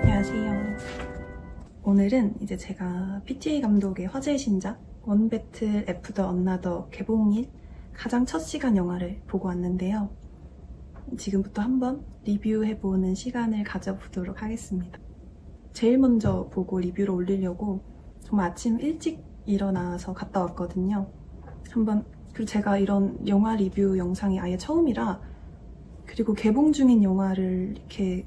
안녕하세요. 오늘은 이제 제가 PTA 감독의 화제의 신작 원 배틀 애프터 언나더 개봉일 가장 첫 시간 영화를 보고 왔는데요. 지금부터 한번 리뷰해보는 시간을 가져보도록 하겠습니다. 제일 먼저 보고 리뷰를 올리려고 정말 아침 일찍 일어나서 갔다 왔거든요. 그리고 제가 이런 영화 리뷰 영상이 아예 처음이라, 그리고 개봉 중인 영화를 이렇게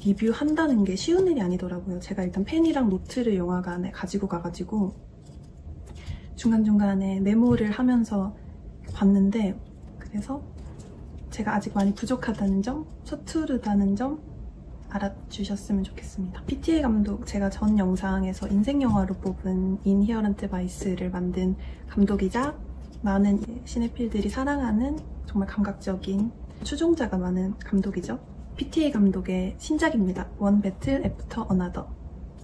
리뷰한다는 게 쉬운 일이 아니더라고요. 제가 일단 펜이랑 노트를 영화관에 가지고 가가지고 중간중간에 메모를 하면서 봤는데, 그래서 제가 아직 많이 부족하다는 점, 서투르다는 점 알아주셨으면 좋겠습니다. PTA 감독, 제가 전 영상에서 인생 영화로 뽑은 인히어런트 바이스를 만든 감독이자 많은 시네필들이 사랑하는 정말 감각적인 추종자가 많은 감독이죠. PTA 감독의 신작입니다. 원 배틀 애프터 어나더.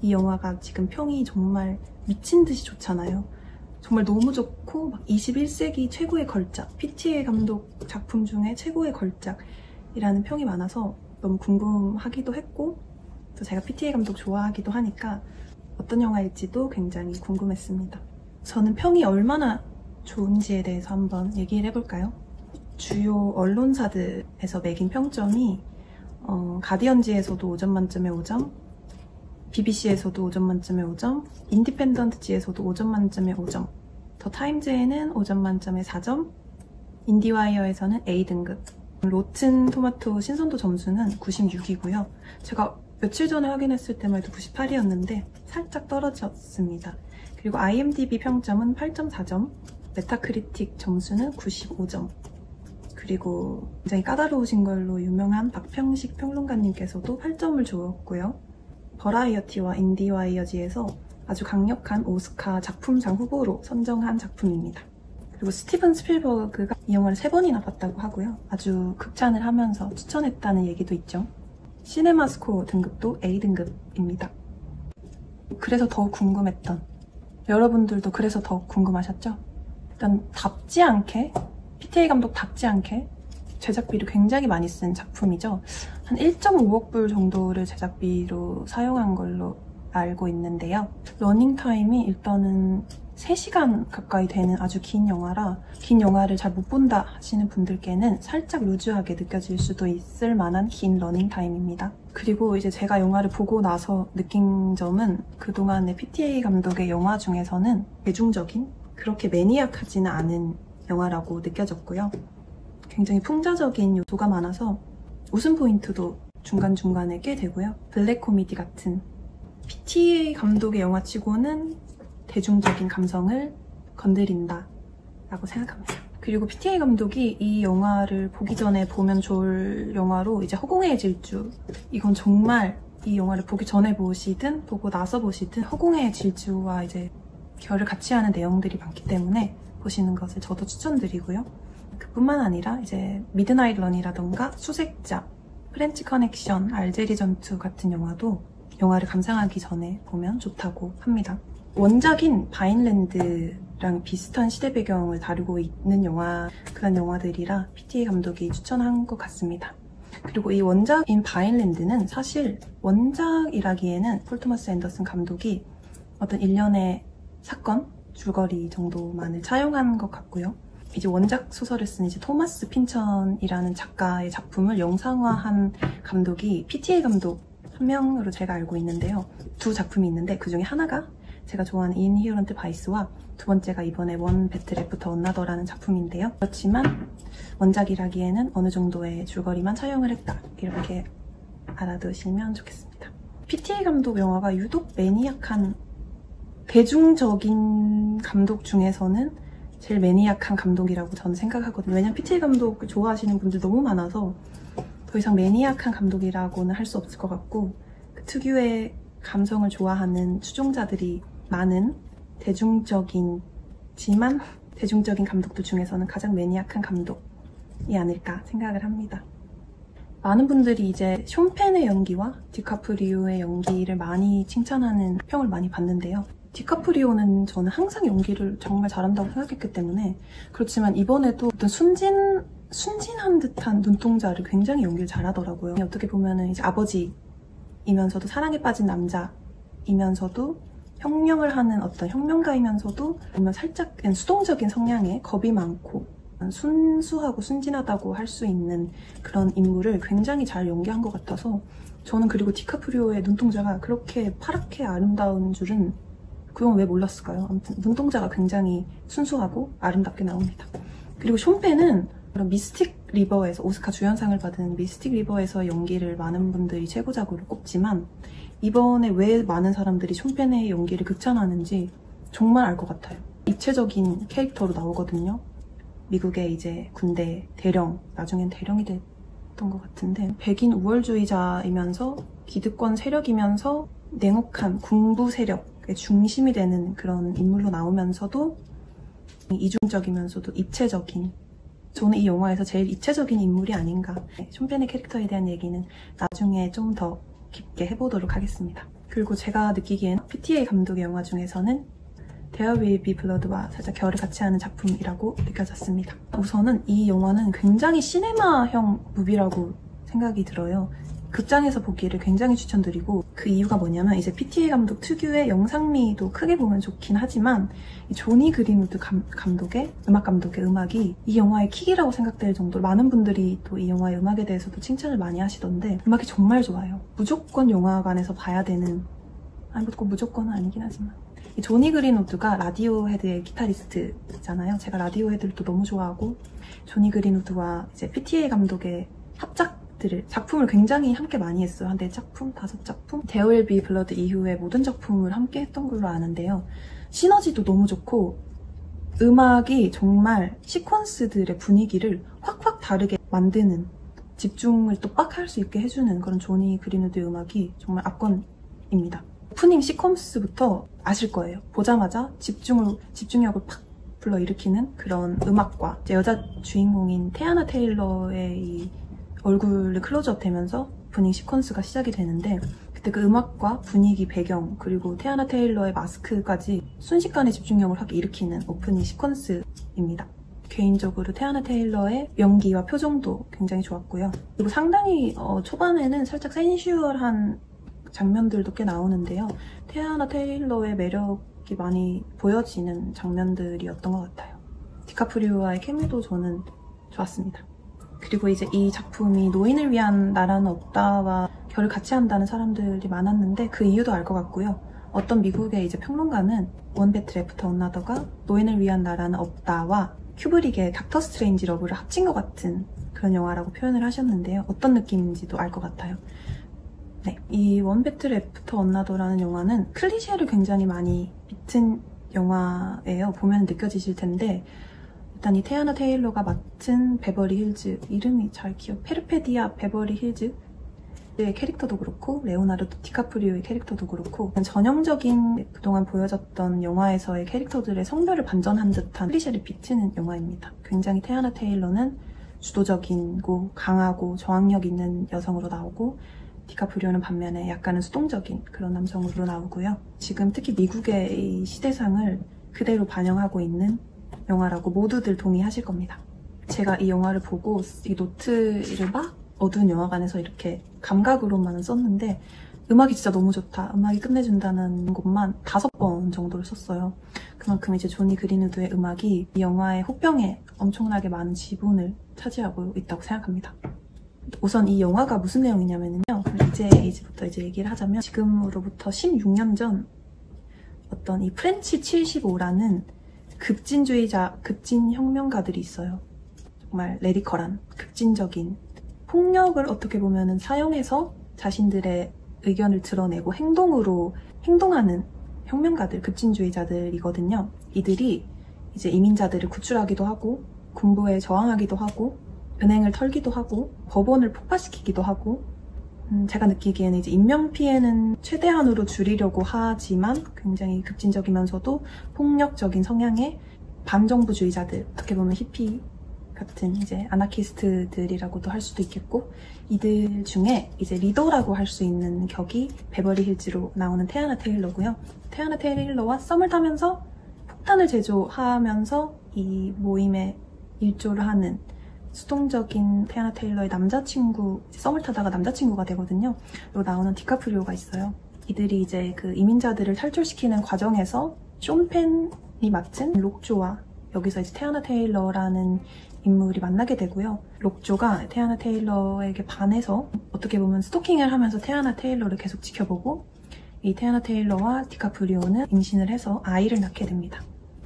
이 영화가 지금 평이 정말 미친 듯이 좋잖아요. 정말 너무 좋고 막 21세기 최고의 걸작, PTA 감독 작품 중에 최고의 걸작이라는 평이 많아서 너무 궁금하기도 했고, 또 제가 PTA 감독 좋아하기도 하니까 어떤 영화일지도 굉장히 궁금했습니다. 저는 평이 얼마나 좋은지에 대해서 한번 얘기를 해볼까요? 주요 언론사들에서 매긴 평점이 가디언지에서도 5점 만점에 5점, BBC에서도 5점 만점에 5점, 인디펜던트지에서도 5점 만점에 5점, 더 타임즈에는 5점 만점에 4점, 인디와이어에서는 A등급, 로튼 토마토 신선도 점수는 96이고요. 제가 며칠 전에 확인했을 때만 해도 98이었는데 살짝 떨어졌습니다. 그리고 IMDb 평점은 8.4점, 메타크리틱 점수는 95점. 그리고 굉장히 까다로우신 걸로 유명한 박평식 평론가님께서도 8점을 주었고요. 버라이어티와 인디와이어지에서 아주 강력한 오스카 작품상 후보로 선정한 작품입니다. 그리고 스티븐 스필버그가 이 영화를 3번이나 봤다고 하고요. 아주 극찬을 하면서 추천했다는 얘기도 있죠. 시네마스코어 등급도 A등급입니다. 그래서 더 궁금했던, 여러분들도 그래서 더 궁금하셨죠? 일단 답지 않게, PTA 감독 답지 않게 제작비를 굉장히 많이 쓴 작품이죠. 한 1.5억 불 정도를 제작비로 사용한 걸로 알고 있는데요. 러닝타임이 일단은 3시간 가까이 되는 아주 긴 영화라, 긴 영화를 잘 못 본다 하시는 분들께는 살짝 루즈하게 느껴질 수도 있을 만한 긴 러닝타임입니다. 그리고 이제 제가 영화를 보고 나서 느낀 점은 그동안의 PTA 감독의 영화 중에서는 대중적인, 그렇게 매니악하지는 않은 영화라고 느껴졌고요. 굉장히 풍자적인 요소가 많아서 웃음 포인트도 중간중간에 꽤 되고요. 블랙 코미디 같은 PTA 감독의 영화치고는 대중적인 감성을 건드린다 라고 생각합니다. 그리고 PTA 감독이 이 영화를 보기 전에 보면 좋을 영화로 이제 허공의 질주, 이건 정말 이 영화를 보기 전에 보시든 보고 나서 보시든 허공의 질주와 이제 결을 같이 하는 내용들이 많기 때문에 보시는 것을 저도 추천드리고요. 그뿐만 아니라 이제 미드나잇 런이라던가 수색자, 프렌치 커넥션, 알제리 전투 같은 영화도 영화를 감상하기 전에 보면 좋다고 합니다. 원작인 바인랜드랑 비슷한 시대 배경을 다루고 있는 그런 영화들이라 PTA 감독이 추천한 것 같습니다. 그리고 이 원작인 바인랜드는 사실 원작이라기에는 폴 토마스 앤더슨 감독이 어떤 일련의 사건, 줄거리 정도만을 차용한 것 같고요. 이제 원작 소설을 쓴 이제 토마스 핀천이라는 작가의 작품을 영상화한 감독이 PTA 감독 한 명으로 제가 알고 있는데요. 2작품이 있는데 그 중에 하나가 제가 좋아하는 인히어런트 바이스와 두 번째가 이번에 원 배틀 애프터 언나더라는 작품인데요. 그렇지만 원작이라기에는 어느 정도의 줄거리만 차용을 했다, 이렇게 알아두시면 좋겠습니다. PTA 감독 영화가 유독 매니악한, 대중적인 감독 중에서는 제일 매니악한 감독이라고 저는 생각하거든요. 왜냐면 PTA 감독 좋아하시는 분들 너무 많아서 더 이상 매니악한 감독이라고는 할 수 없을 것 같고, 그 특유의 감성을 좋아하는 추종자들이 많은 대중적인 감독들 중에서는 가장 매니악한 감독이 아닐까 생각을 합니다. 많은 분들이 이제 숀 펜의 연기와 디카프리오의 연기를 많이 칭찬하는 평을 많이 봤는데요. 디카프리오는 저는 항상 연기를 정말 잘한다고 생각했기 때문에, 그렇지만 이번에도 어떤 순진한 듯한 눈동자를 굉장히 연기를 잘하더라고요. 어떻게 보면은 이제 아버지 이면서도 사랑에 빠진 남자이면서도 혁명을 하는 어떤 혁명가이면서도 보면 살짝 수동적인 성향에 겁이 많고 순수하고 순진하다고 할 수 있는 그런 인물을 굉장히 잘 연기한 것 같아서 저는 그리고 디카프리오의 눈동자가 그렇게 파랗게 아름다운 줄은 그건 왜 몰랐을까요? 아무튼 눈동자가 굉장히 순수하고 아름답게 나옵니다. 그리고 숀 펜은 미스틱 리버에서 오스카 주연상을 받은 미스틱 리버에서 연기를 많은 분들이 최고작으로 꼽지만 이번에 왜 많은 사람들이 숀 펜의 연기를 극찬하는지 정말 알 것 같아요. 입체적인 캐릭터로 나오거든요. 미국의 이제 군대 대령, 나중엔 대령이 됐던 것 같은데 백인 우월주의자이면서 기득권 세력이면서 냉혹한 군부 세력의 중심이 되는 그런 인물로 나오면서도 이중적이면서도 입체적인, 저는 이 영화에서 제일 입체적인 인물이 아닌가. 숀 펜의 캐릭터에 대한 얘기는 나중에 좀 더 깊게 해보도록 하겠습니다. 그리고 제가 느끼기엔 PTA 감독의 영화 중에서는 There Will Be Blood와 살짝 결을 같이 하는 작품이라고 느껴졌습니다. 우선은 이 영화는 굉장히 시네마형 무비라고 생각이 들어요. 극장에서 보기를 굉장히 추천드리고, 그 이유가 뭐냐면 이제 PTA 감독 특유의 영상미도 크게 보면 좋긴 하지만 이 조니 그린우드 감독의 음악이 이 영화의 킥이라고 생각될 정도로 많은 분들이 또 이 영화의 음악에 대해서도 칭찬을 많이 하시던데 음악이 정말 좋아요. 무조건 영화관에서 봐야 되는, 꼭 무조건은 아니긴 하지만 이 조니 그린우드가 라디오헤드의 기타리스트잖아요. 제가 라디오헤드를 또 너무 좋아하고 조니 그린우드와 이제 PTA 감독의 작품을 굉장히 함께 많이 했어요. 한 4작품? 5작품? There Will Be Blood 이후에 모든 작품을 함께 했던 걸로 아는데요. 시너지도 너무 좋고 음악이 정말 시퀀스들의 분위기를 확확 다르게 만드는, 집중을 또 빡 할 수 있게 해주는 그런 조니 그린우드의 음악이 정말 압권입니다. 오프닝 시퀀스부터 아실 거예요. 보자마자 집중력을 팍 불러일으키는 그런 음악과 여자 주인공인 태아나 테일러의 이 얼굴을 클로즈업 되면서 오프닝 시퀀스가 시작이 되는데 그때 그 음악과 분위기, 배경, 그리고 태아나 테일러의 마스크까지 순식간에 집중력을 확 일으키는 오프닝 시퀀스입니다. 개인적으로 태아나 테일러의 연기와 표정도 굉장히 좋았고요. 그리고 상당히 초반에는 살짝 센슈얼한 장면들도 꽤 나오는데요. 태아나 테일러의 매력이 많이 보여지는 장면들이었던 것 같아요. 디카프리오와의 케미도 저는 좋았습니다. 그리고 이제 이 작품이 노인을 위한 나라는 없다와 결을 같이 한다는 사람들이 많았는데 그 이유도 알 것 같고요. 어떤 미국의 이제 평론가는 원 배틀 애프터 언나더가 노인을 위한 나라는 없다와 큐브릭의 닥터 스트레인지 러브를 합친 것 같은 그런 영화라고 표현을 하셨는데요. 어떤 느낌인지도 알 것 같아요. 네, 이 원 배틀 애프터 언나더라는 영화는 클리셰를 굉장히 많이 비튼 영화예요. 보면 느껴지실 텐데 일단 이 태아나 테일러가 맡은 베버리 힐즈, 이름이 잘 페르페디아 베버리 힐즈의 캐릭터도 그렇고 레오나르도 디카프리오의 캐릭터도 그렇고 전형적인 그동안 보여졌던 영화에서의 캐릭터들의 성별을 반전한 듯한 클리셰를 비트는 영화입니다. 굉장히 태아나 테일러는 주도적이고 강하고 저항력 있는 여성으로 나오고 디카프리오는 반면에 약간은 수동적인 그런 남성으로 나오고요. 지금 특히 미국의 이 시대상을 그대로 반영하고 있는 영화라고 모두들 동의하실 겁니다. 제가 이 영화를 보고 이 노트를 막 어두운 영화관에서 이렇게 감각으로만 썼는데 음악이 진짜 너무 좋다, 음악이 끝내준다는 것만 5번 정도를 썼어요. 그만큼 이제 조니 그린우드의 음악이 이 영화의 호평에 엄청나게 많은 지분을 차지하고 있다고 생각합니다. 우선 이 영화가 무슨 내용이냐면요. 이제부터 얘기를 하자면 지금으로부터 16년 전 어떤 이 프렌치 75라는 급진 혁명가들이 있어요. 정말 레디컬한, 급진적인 폭력을 어떻게 보면은 사용해서 자신들의 의견을 드러내고 행동하는 혁명가들, 급진주의자들이거든요. 이들이 이제 이민자들을 구출하기도 하고 군부에 저항하기도 하고 은행을 털기도 하고 법원을 폭파시키기도 하고 제가 느끼기에는 이제 인명피해는 최대한으로 줄이려고 하지만 굉장히 급진적이면서도 폭력적인 성향의 반정부주의자들, 어떻게 보면 히피 같은 이제 아나키스트들이라고도 할 수도 있겠고, 이들 중에 이제 리더라고 할 수 있는 격이 베버리 힐즈로 나오는 태아나 테일러고요. 태아나 테일러와 썸을 타면서 폭탄을 제조하면서 이 모임에 일조를 하는 수동적인 티아나 테일러의 남자친구, 썸을 타다가 남자친구가 되거든요. 로 나오는 디카프리오가 있어요. 이들이 이제 그 이민자들을 탈출시키는 과정에서 쇼펜이 맡은 록조와 여기서 이제 티아나 테일러라는 인물이 만나게 되고요. 록조가 티아나 테일러에게 반해서 어떻게 보면 스토킹을 하면서 티아나 테일러를 계속 지켜보고 이 티아나 테일러와 디카프리오는 임신을 해서 아이를 낳게 됩니다.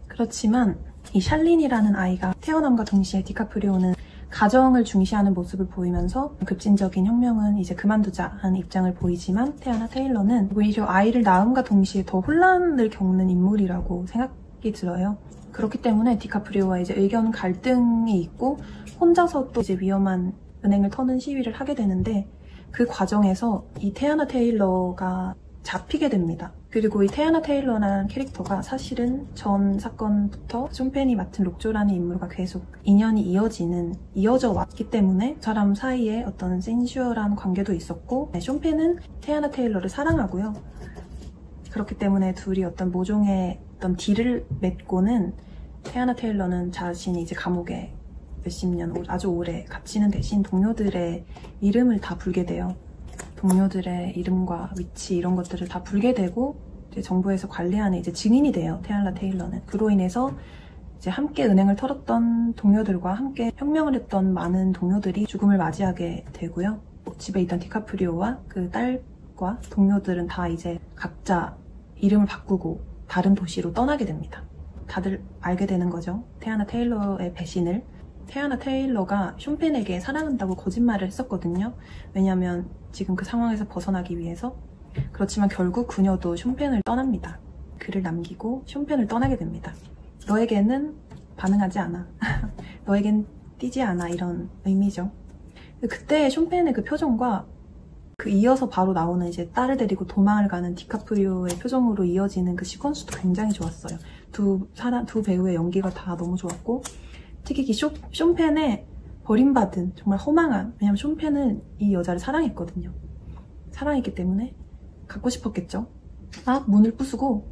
그렇지만 이 샬린이라는 아이가 태어남과 동시에 디카프리오는 가정을 중시하는 모습을 보이면서 급진적인 혁명은 이제 그만두자 하는 입장을 보이지만 티아나 테일러는 오히려 아이를 낳음과 동시에 더 혼란을 겪는 인물이라고 생각이 들어요. 그렇기 때문에 디카프리오와 이제 의견 갈등이 있고 혼자서 또 이제 위험한 은행을 터는 시위를 하게 되는데 그 과정에서 이 티아나 테일러가 잡히게 됩니다. 그리고 이 티아나 테일러라는 캐릭터가 사실은 전 사건부터 쇼펜이 맡은 록조라는 인물과 계속 인연이 이어져 왔기 때문에 사람 사이에 어떤 센슈얼한 관계도 있었고 쇼펜은 티아나 테일러를 사랑하고요. 그렇기 때문에 둘이 어떤 모종의 어떤 딜을 맺고는 티아나 테일러는 자신이 이제 감옥에 몇십 년 아주 오래 갇히는 대신 동료들의 이름을 다 불게 돼요. 동료들의 이름과 위치 이런 것들을 다 불게 되고 이제 정부에서 관리하는 이제 증인이 돼요. 티아나 테일러는. 그로 인해서 이제 함께 은행을 털었던 동료들과 함께 혁명을 했던 많은 동료들이 죽음을 맞이하게 되고요. 집에 있던 디카프리오와 그 딸과 동료들은 다 이제 각자 이름을 바꾸고 다른 도시로 떠나게 됩니다. 다들 알게 되는 거죠. 티아나 테일러의 배신을. 티아나 테일러가 쇼펜에게 사랑한다고 거짓말을 했었거든요. 왜냐하면 지금 그 상황에서 벗어나기 위해서. 그렇지만 결국 그녀도 쇼펜을 떠납니다. 글을 남기고 쇼펜을 떠나게 됩니다. 너에게는 반응하지 않아. 너에겐 뛰지 않아. 이런 의미죠. 그때 쇼펜의 그 표정과 그 이어서 바로 나오는 이제 딸을 데리고 도망을 가는 디카프리오의 표정으로 이어지는 그 시퀀스도 굉장히 좋았어요. 두 배우의 연기가 다 너무 좋았고 특히 이 쇼펜의 버림받은 정말 허망한, 왜냐면 쇼펜은 이 여자를 사랑했거든요. 사랑했기 때문에 갖고 싶었겠죠. 문을 부수고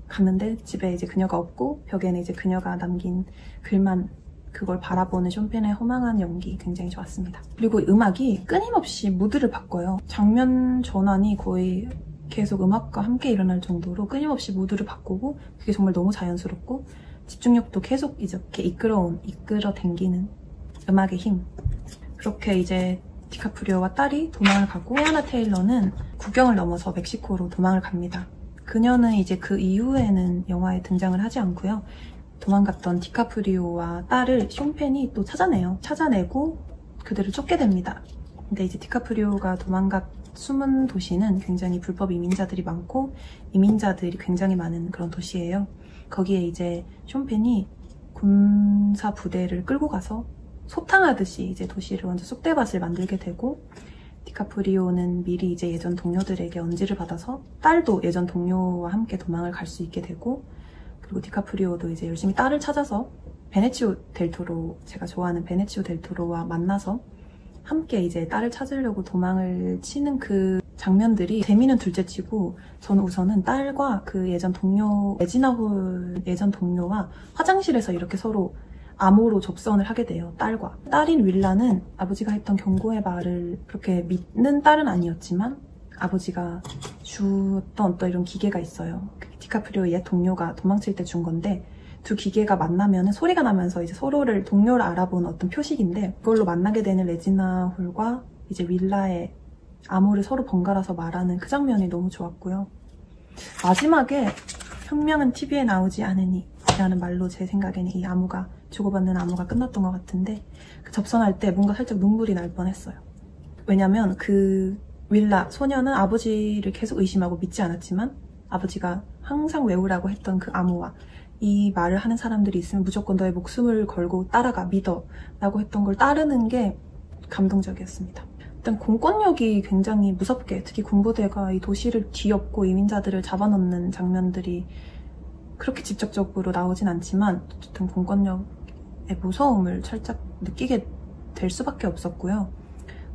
갔는데 집에 이제 그녀가 없고 벽에는 이제 그녀가 남긴 글만, 그걸 바라보는 쇼펜의 허망한 연기 굉장히 좋았습니다. 그리고 음악이 끊임없이 무드를 바꿔요. 장면 전환이 거의 계속 음악과 함께 일어날 정도로 끊임없이 무드를 바꾸고 그게 정말 너무 자연스럽고 집중력도 계속 이렇게 이끌어 당기는 음악의 힘. 그렇게 이제 디카프리오와 딸이 도망을 가고 티아나 테일러는 국경을 넘어서 멕시코로 도망을 갑니다. 그녀는 이제 그 이후에는 영화에 등장을 하지 않고요. 도망갔던 디카프리오와 딸을 쇼펜이 또 찾아내고 그들을 쫓게 됩니다. 근데 이제 디카프리오가 숨은 도시는 굉장히 불법 이민자들이 많고 이민자들이 굉장히 많은 그런 도시예요. 거기에 이제 쇼펜이 군사 부대를 끌고 가서 소탕하듯이 이제 도시를 완전 쑥대밭을 만들게 되고 디카프리오는 미리 이제 예전 동료들에게 언지를 받아서 딸도 예전 동료와 함께 도망을 갈 수 있게 되고 그리고 디카프리오도 이제 열심히 딸을 찾아서 베네치오 델 토로, 제가 좋아하는 베네치오 델 토로와 만나서 함께 이제 딸을 찾으려고 도망을 치는 그 장면들이 재미는 둘째치고 저는 우선은 딸과 그 예전 동료 레지나 홀 예전 동료와 화장실에서 이렇게 서로 암호로 접선을 하게 돼요. 딸인 윌라는 아버지가 했던 경고의 말을 그렇게 믿는 딸은 아니었지만 아버지가 주었던 어떤 이런 기계가 있어요. 디카프리오의 옛 동료가 도망칠 때 준 건데 두 기계가 만나면 소리가 나면서 이제 서로를 동료를 알아보는 어떤 표식인데 그걸로 만나게 되는 레지나 홀과 이제 윌라의 암호를 서로 번갈아서 말하는 그 장면이 너무 좋았고요. 마지막에 혁명은 TV에 나오지 않으니 라는 말로 제 생각에는 이 암호가 주고받는 암호가 끝났던 것 같은데 그 접선할 때 뭔가 살짝 눈물이 날 뻔했어요. 왜냐면 그 윌라 소녀는 아버지를 계속 의심하고 믿지 않았지만 아버지가 항상 외우라고 했던 그 암호와 이 말을 하는 사람들이 있으면 무조건 너의 목숨을 걸고 따라가 믿어 라고 했던 걸 따르는 게 감동적이었습니다. 일단 공권력이 굉장히 무섭게 특히 군부대가 이 도시를 뒤엎고 이민자들을 잡아넣는 장면들이 그렇게 직접적으로 나오진 않지만 어쨌든 공권력의 무서움을 살짝 느끼게 될 수밖에 없었고요.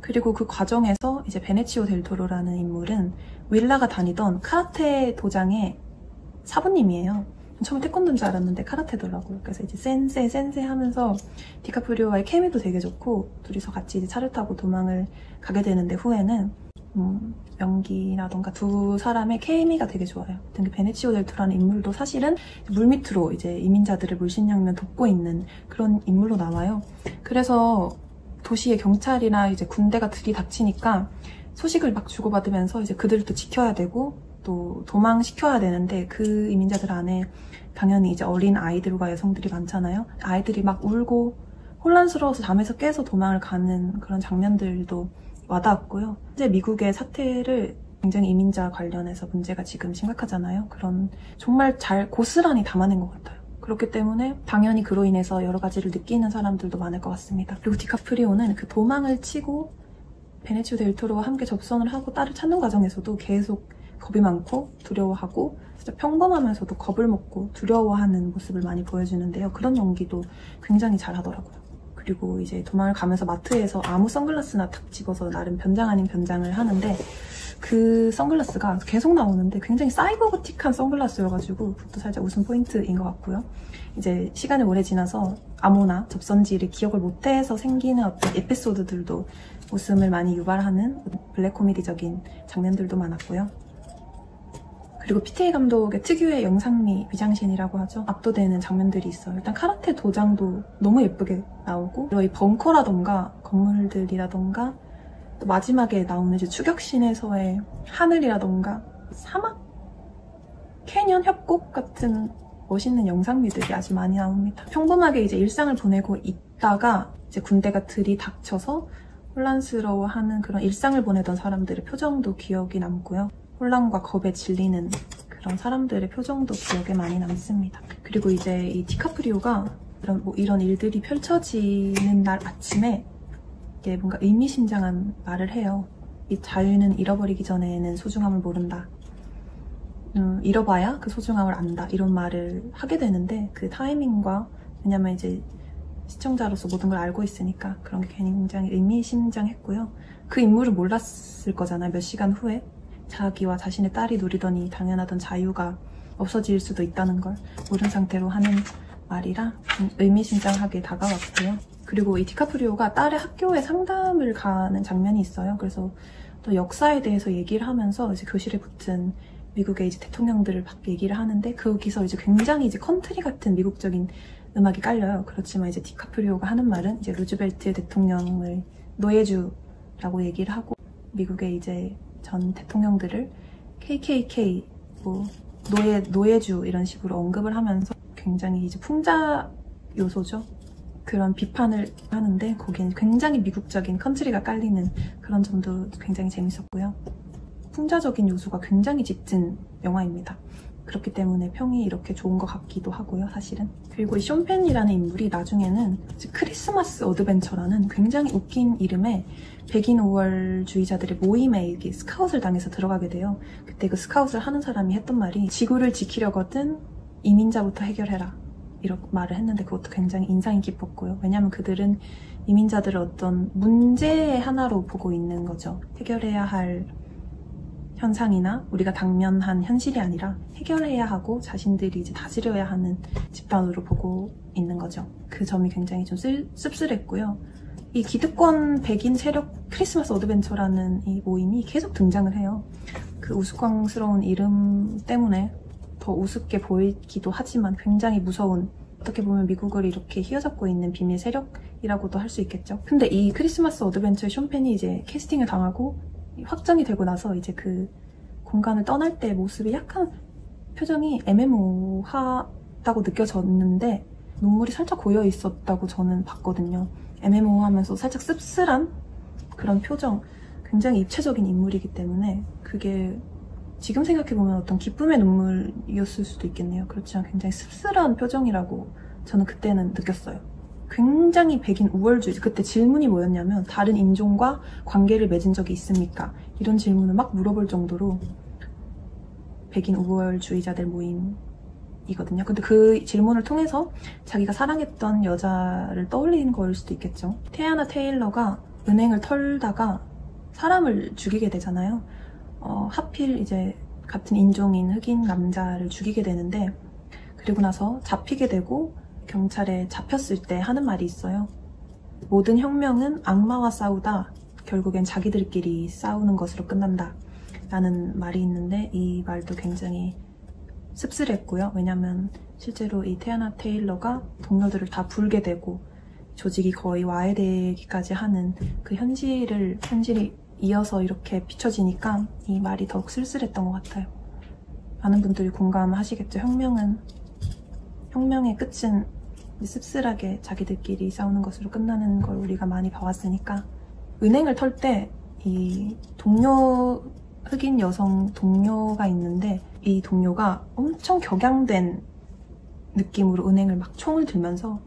그리고 그 과정에서 이제 베네치오 델 토로라는 인물은 윌라가 다니던 카라테 도장의 사부님이에요. 처음에 태권도인 줄 알았는데 카라테더라고요. 그래서 이제 센세 하면서 디카프리오와의 케미도 되게 좋고 둘이서 같이 이제 차를 타고 도망을 가게 되는데 후에는 연기라던가 두 사람의 케미가 되게 좋아요. 베네치오 델 토로라는 인물도 사실은 물밑으로 이제 이민자들을 물신양면 돕고 있는 그런 인물로 나와요. 그래서 도시의 경찰이나 이제 군대가 들이닥치니까 소식을 막 주고받으면서 이제 그들을 또 지켜야 되고 또 도망시켜야 되는데 그 이민자들 안에 당연히 이제 어린 아이들과 여성들이 많잖아요. 아이들이 막 울고 혼란스러워서 잠에서 깨서 도망을 가는 그런 장면들도 와닿았고요. 현재 미국의 사태를 굉장히 이민자 관련해서 문제가 지금 심각하잖아요. 그런 정말 잘 고스란히 담아낸 것 같아요. 그렇기 때문에 당연히 그로 인해서 여러 가지를 느끼는 사람들도 많을 것 같습니다. 그리고 디카프리오는 그 도망을 치고 베네치오 델 토로와 함께 접선을 하고 딸을 찾는 과정에서도 계속 겁이 많고 두려워하고 진짜 평범하면서도 겁을 먹고 두려워하는 모습을 많이 보여주는데요. 그런 연기도 굉장히 잘하더라고요. 그리고 이제 도망을 가면서 마트에서 아무 선글라스나 탁 집어서 나름 변장 아닌 변장을 하는데 그 선글라스가 계속 나오는데 굉장히 사이버고틱한 선글라스여가지고 그것도 살짝 웃음 포인트인 것 같고요. 이제 시간이 오래 지나서 아무나 접선지를 기억을 못해서 생기는 어떤 에피소드들도 웃음을 많이 유발하는 블랙 코미디적인 장면들도 많았고요. 그리고 PTA 감독의 특유의 영상미 위장신이라고 하죠. 압도되는 장면들이 있어요. 일단 카라테 도장도 너무 예쁘게 나오고 그리고 이 벙커라던가 건물들이라던가 또 마지막에 나오는 이제 추격신에서의 하늘이라던가 사막? 캐년 협곡 같은 멋있는 영상미들이 아주 많이 나옵니다. 평범하게 이제 일상을 보내고 있다가 이제 군대가 들이닥쳐서 혼란스러워하는 그런 일상을 보내던 사람들의 표정도 기억이 남고요. 혼란과 겁에 질리는 그런 사람들의 표정도 기억에 많이 남습니다. 그리고 이제 이 디카프리오가 이런 일들이 펼쳐지는 날 아침에 이게 뭔가 의미심장한 말을 해요. 이 자유는 잃어버리기 전에는 소중함을 모른다. 잃어봐야 그 소중함을 안다. 이런 말을 하게 되는데 그 타이밍과 왜냐면 이제 시청자로서 모든 걸 알고 있으니까 그런 게 굉장히 의미심장했고요. 그 인물을 몰랐을 거잖아요. 몇 시간 후에. 자기와 자신의 딸이 누리던 이 당연하던 자유가 없어질 수도 있다는 걸 모른 상태로 하는 말이라 의미심장하게 다가왔고요. 그리고 이 디카프리오가 딸의 학교에 상담을 가는 장면이 있어요. 그래서 또 역사에 대해서 얘기를 하면서 이제 교실에 붙은 미국의 이제 대통령들을 막 얘기를 하는데 거기서 이제 굉장히 이제 컨트리 같은 미국적인 음악이 깔려요. 그렇지만 이제 디카프리오가 하는 말은 이제 루즈벨트 대통령을 노예주라고 얘기를 하고 미국의 이제 전 대통령들을 KKK, 뭐 노예주 이런 식으로 언급을 하면서 굉장히 이제 풍자 요소죠. 그런 비판을 하는데 거기엔 굉장히 미국적인 컨트리가 깔리는 그런 점도 굉장히 재밌었고요. 풍자적인 요소가 굉장히 짙은 영화입니다. 그렇기 때문에 평이 이렇게 좋은 것 같기도 하고요, 사실은. 그리고 이 쇼펜이라는 인물이 나중에는 크리스마스 어드벤처라는 굉장히 웃긴 이름의 백인 5월주의자들의 모임에 이렇게 스카웃을 당해서 들어가게 돼요. 그때 그 스카웃을 하는 사람이 했던 말이 지구를 지키려거든 이민자부터 해결해라. 이렇게 말을 했는데 그것도 굉장히 인상이 깊었고요. 왜냐하면 그들은 이민자들을 어떤 문제의 하나로 보고 있는 거죠. 해결해야 할 현상이나 우리가 당면한 현실이 아니라 해결해야 하고 자신들이 이제 다스려야 하는 집단으로 보고 있는 거죠. 그 점이 굉장히 좀 씁쓸했고요. 이 기득권 백인 세력 크리스마스 어드벤처라는 이 모임이 계속 등장을 해요. 그 우스꽝스러운 이름 때문에 더 우습게 보이기도 하지만 굉장히 무서운, 어떻게 보면 미국을 이렇게 휘어잡고 있는 비밀 세력이라고도 할 수 있겠죠. 근데 이 크리스마스 어드벤처의 쇼펜이 이제 캐스팅을 당하고 확정이 되고 나서 이제 그 공간을 떠날 때 모습이 약간 표정이 애매모호하다고 느껴졌는데 눈물이 살짝 고여 있었다고 저는 봤거든요. 애매모호하면서 살짝 씁쓸한 그런 표정, 굉장히 입체적인 인물이기 때문에 그게 지금 생각해보면 어떤 기쁨의 눈물이었을 수도 있겠네요. 그렇지만 굉장히 씁쓸한 표정이라고 저는 그때는 느꼈어요. 굉장히 백인 우월주의, 그때 질문이 뭐였냐면 다른 인종과 관계를 맺은 적이 있습니까? 이런 질문을 막 물어볼 정도로 백인 우월주의자들 모임이거든요. 근데 그 질문을 통해서 자기가 사랑했던 여자를 떠올리는 거일 수도 있겠죠. 티아나 테일러가 은행을 털다가 사람을 죽이게 되잖아요. 하필 이제 같은 인종인 흑인 남자를 죽이게 되는데 그리고 나서 잡히게 되고 경찰에 잡혔을 때 하는 말이 있어요. 모든 혁명은 악마와 싸우다 결국엔 자기들끼리 싸우는 것으로 끝난다 라는 말이 있는데, 이 말도 굉장히 씁쓸했고요. 왜냐면 실제로 이 티아나 테일러가 동료들을 다 불게 되고 조직이 거의 와해되기까지 하는 그 현실이 이어서 이렇게 비춰지니까 이 말이 더욱 쓸쓸했던 것 같아요. 많은 분들이 공감하시겠죠. 혁명의 끝은 씁쓸하게 자기들끼리 싸우는 것으로 끝나는 걸 우리가 많이 봐왔으니까. 은행을 털 때 이 흑인 여성 동료가 있는데, 이 동료가 엄청 격양된 느낌으로 은행을 막 총을 들면서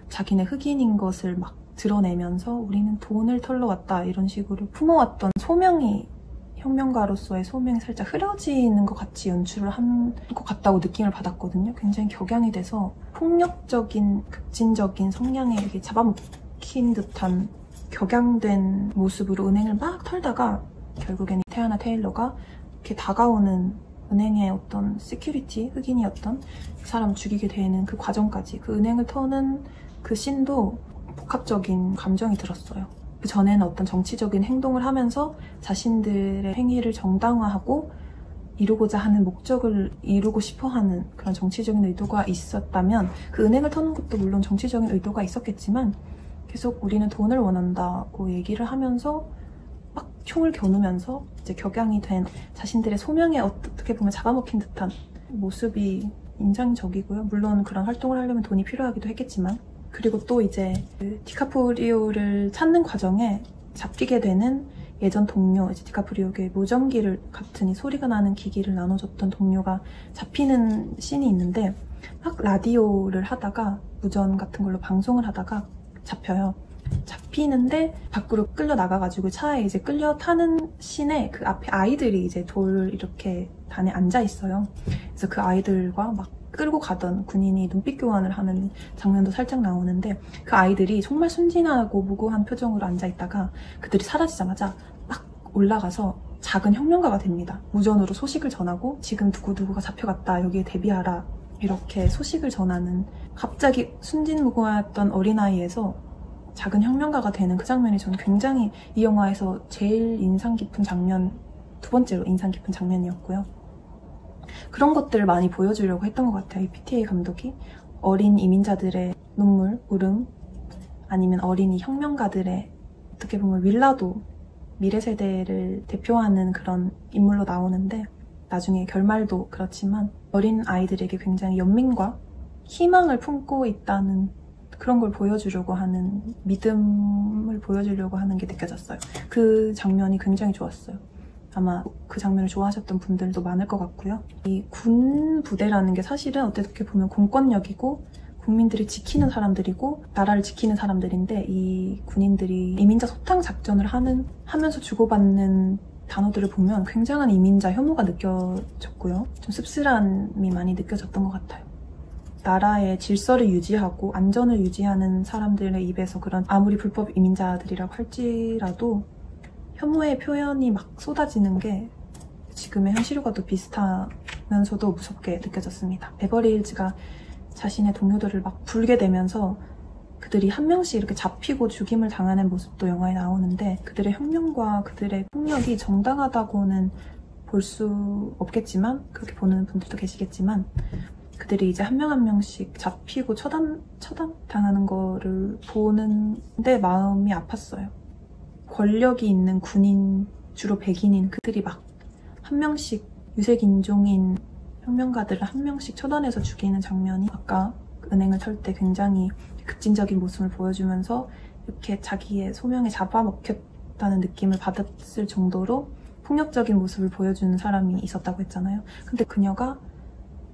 자기네 흑인인 것을 막 드러내면서 우리는 돈을 털러 왔다 이런 식으로 품어왔던 소명이, 혁명가로서의 소명이 살짝 흐려지는 것 같이 연출을 한 것 같다고 느낌을 받았거든요. 굉장히 격양이 돼서 폭력적인 급진적인 성향에 이렇게 잡아먹힌 듯한 격양된 모습으로 은행을 막 털다가 결국에는 티아나 테일러가 이렇게 다가오는 은행의 어떤 시큐리티, 흑인이었던 그 사람 죽이게 되는 그 과정까지, 그 은행을 터는 그 씬도 복합적인 감정이 들었어요. 그 전에는 어떤 정치적인 행동을 하면서 자신들의 행위를 정당화하고 이루고자 하는 목적을 이루고 싶어하는 그런 정치적인 의도가 있었다면, 그 은행을 터는 것도 물론 정치적인 의도가 있었겠지만 계속 우리는 돈을 원한다고 얘기를 하면서 막 총을 겨누면서 이제 격양이 된 자신들의 소명에 어떻게 보면 잡아먹힌 듯한 모습이 인상적이고요. 물론 그런 활동을 하려면 돈이 필요하기도 했겠지만. 그리고 또 이제 그 디카프리오를 찾는 과정에 잡히게 되는 예전 동료, 이제 디카프리오에게 무전기를 같은 이 소리가 나는 기기를 나눠줬던 동료가 잡히는 씬이 있는데, 막 라디오를 하다가 무전 같은 걸로 방송을 하다가 잡혀요. 잡히는데 밖으로 끌려 나가가지고 차에 이제 끌려 타는 씬에 그 앞에 아이들이 이제 돌 이렇게 단에 앉아 있어요. 그래서 그 아이들과 막 끌고 가던 군인이 눈빛 교환을 하는 장면도 살짝 나오는데, 그 아이들이 정말 순진하고 무고한 표정으로 앉아 있다가 그들이 사라지자마자 막 올라가서 작은 혁명가가 됩니다. 무전으로 소식을 전하고 지금 누구누구가 잡혀갔다, 여기에 대비하라, 이렇게 소식을 전하는, 갑자기 순진무구하였던 어린아이에서 작은 혁명가가 되는 그 장면이 저는 굉장히 이 영화에서 제일 인상 깊은 장면, 두 번째로 인상 깊은 장면이었고요. 그런 것들을 많이 보여주려고 했던 것 같아요. 이 PTA 감독이 어린 이민자들의 눈물, 울음, 아니면 어린 이 혁명가들의, 어떻게 보면 윌라도 미래 세대를 대표하는 그런 인물로 나오는데, 나중에 결말도 그렇지만 어린 아이들에게 굉장히 연민과 희망을 품고 있다는 그런 걸 보여주려고 하는, 믿음을 보여주려고 하는 게 느껴졌어요. 그 장면이 굉장히 좋았어요. 아마 그 장면을 좋아하셨던 분들도 많을 것 같고요. 이 군 부대라는 게 사실은 어떻게 보면 공권력이고 국민들이 지키는 사람들이고 나라를 지키는 사람들인데, 이 군인들이 이민자 소탕 작전을 하면서 주고받는 단어들을 보면 굉장한 이민자 혐오가 느껴졌고요. 좀 씁쓸함이 많이 느껴졌던 것 같아요. 나라의 질서를 유지하고 안전을 유지하는 사람들의 입에서 그런, 아무리 불법 이민자들이라고 할지라도 혐오의 표현이 막 쏟아지는 게 지금의 현실과도 비슷하면서도 무섭게 느껴졌습니다. 베버리 hils가 자신의 동료들을 막 불게 되면서 그들이 한 명씩 이렇게 잡히고 죽임을 당하는 모습도 영화에 나오는데, 그들의 혁명과 그들의 폭력이 정당하다고는 볼 수 없겠지만, 그렇게 보는 분들도 계시겠지만, 그들이 이제 한 명 한 명씩 잡히고 처단당하는 거를 보는데 마음이 아팠어요. 권력이 있는 군인, 주로 백인인 그들이 막 한 명씩 유색인종인 혁명가들을 한 명씩 처단해서 죽이는 장면이 아까 은행을 털 때 굉장히 급진적인 모습을 보여주면서 이렇게 자기의 소명에 잡아먹혔다는 느낌을 받았을 정도로 폭력적인 모습을 보여주는 사람이 있었다고 했잖아요. 근데 그녀가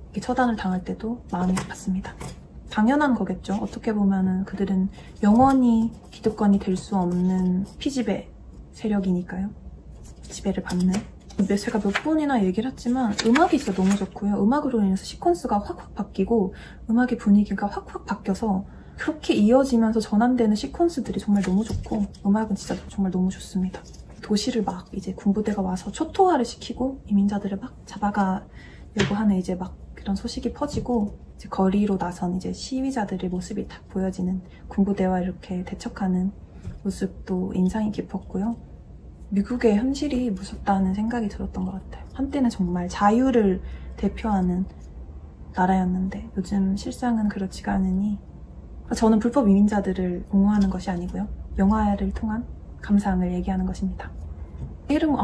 이렇게 처단을 당할 때도 마음이 아팠습니다. 당연한 거겠죠. 어떻게 보면은 그들은 영원히 기득권이 될 수 없는 피지배 세력이니까요. 지배를 받는. 제가 몇 번이나 얘기를 했지만 음악이 진짜 너무 좋고요. 음악으로 인해서 시퀀스가 확확 바뀌고 음악의 분위기가 확확 바뀌어서 그렇게 이어지면서 전환되는 시퀀스들이 정말 너무 좋고, 음악은 진짜 정말 너무 좋습니다. 도시를 막 이제 군부대가 와서 초토화를 시키고 이민자들을 막 잡아가려고 하는 이제 막 그런 소식이 퍼지고, 이제 거리로 나선 이제 시위자들의 모습이 딱 보여지는 군부대와 이렇게 대척하는 모습도 인상이 깊었고요. 미국의 현실이 무섭다는 생각이 들었던 것 같아요. 한때는 정말 자유를 대표하는 나라였는데 요즘 실상은 그렇지가 않으니 저는 불법 이민자들을 옹호하는 것이 아니고요. 영화를 통한 감상을 얘기하는 것입니다.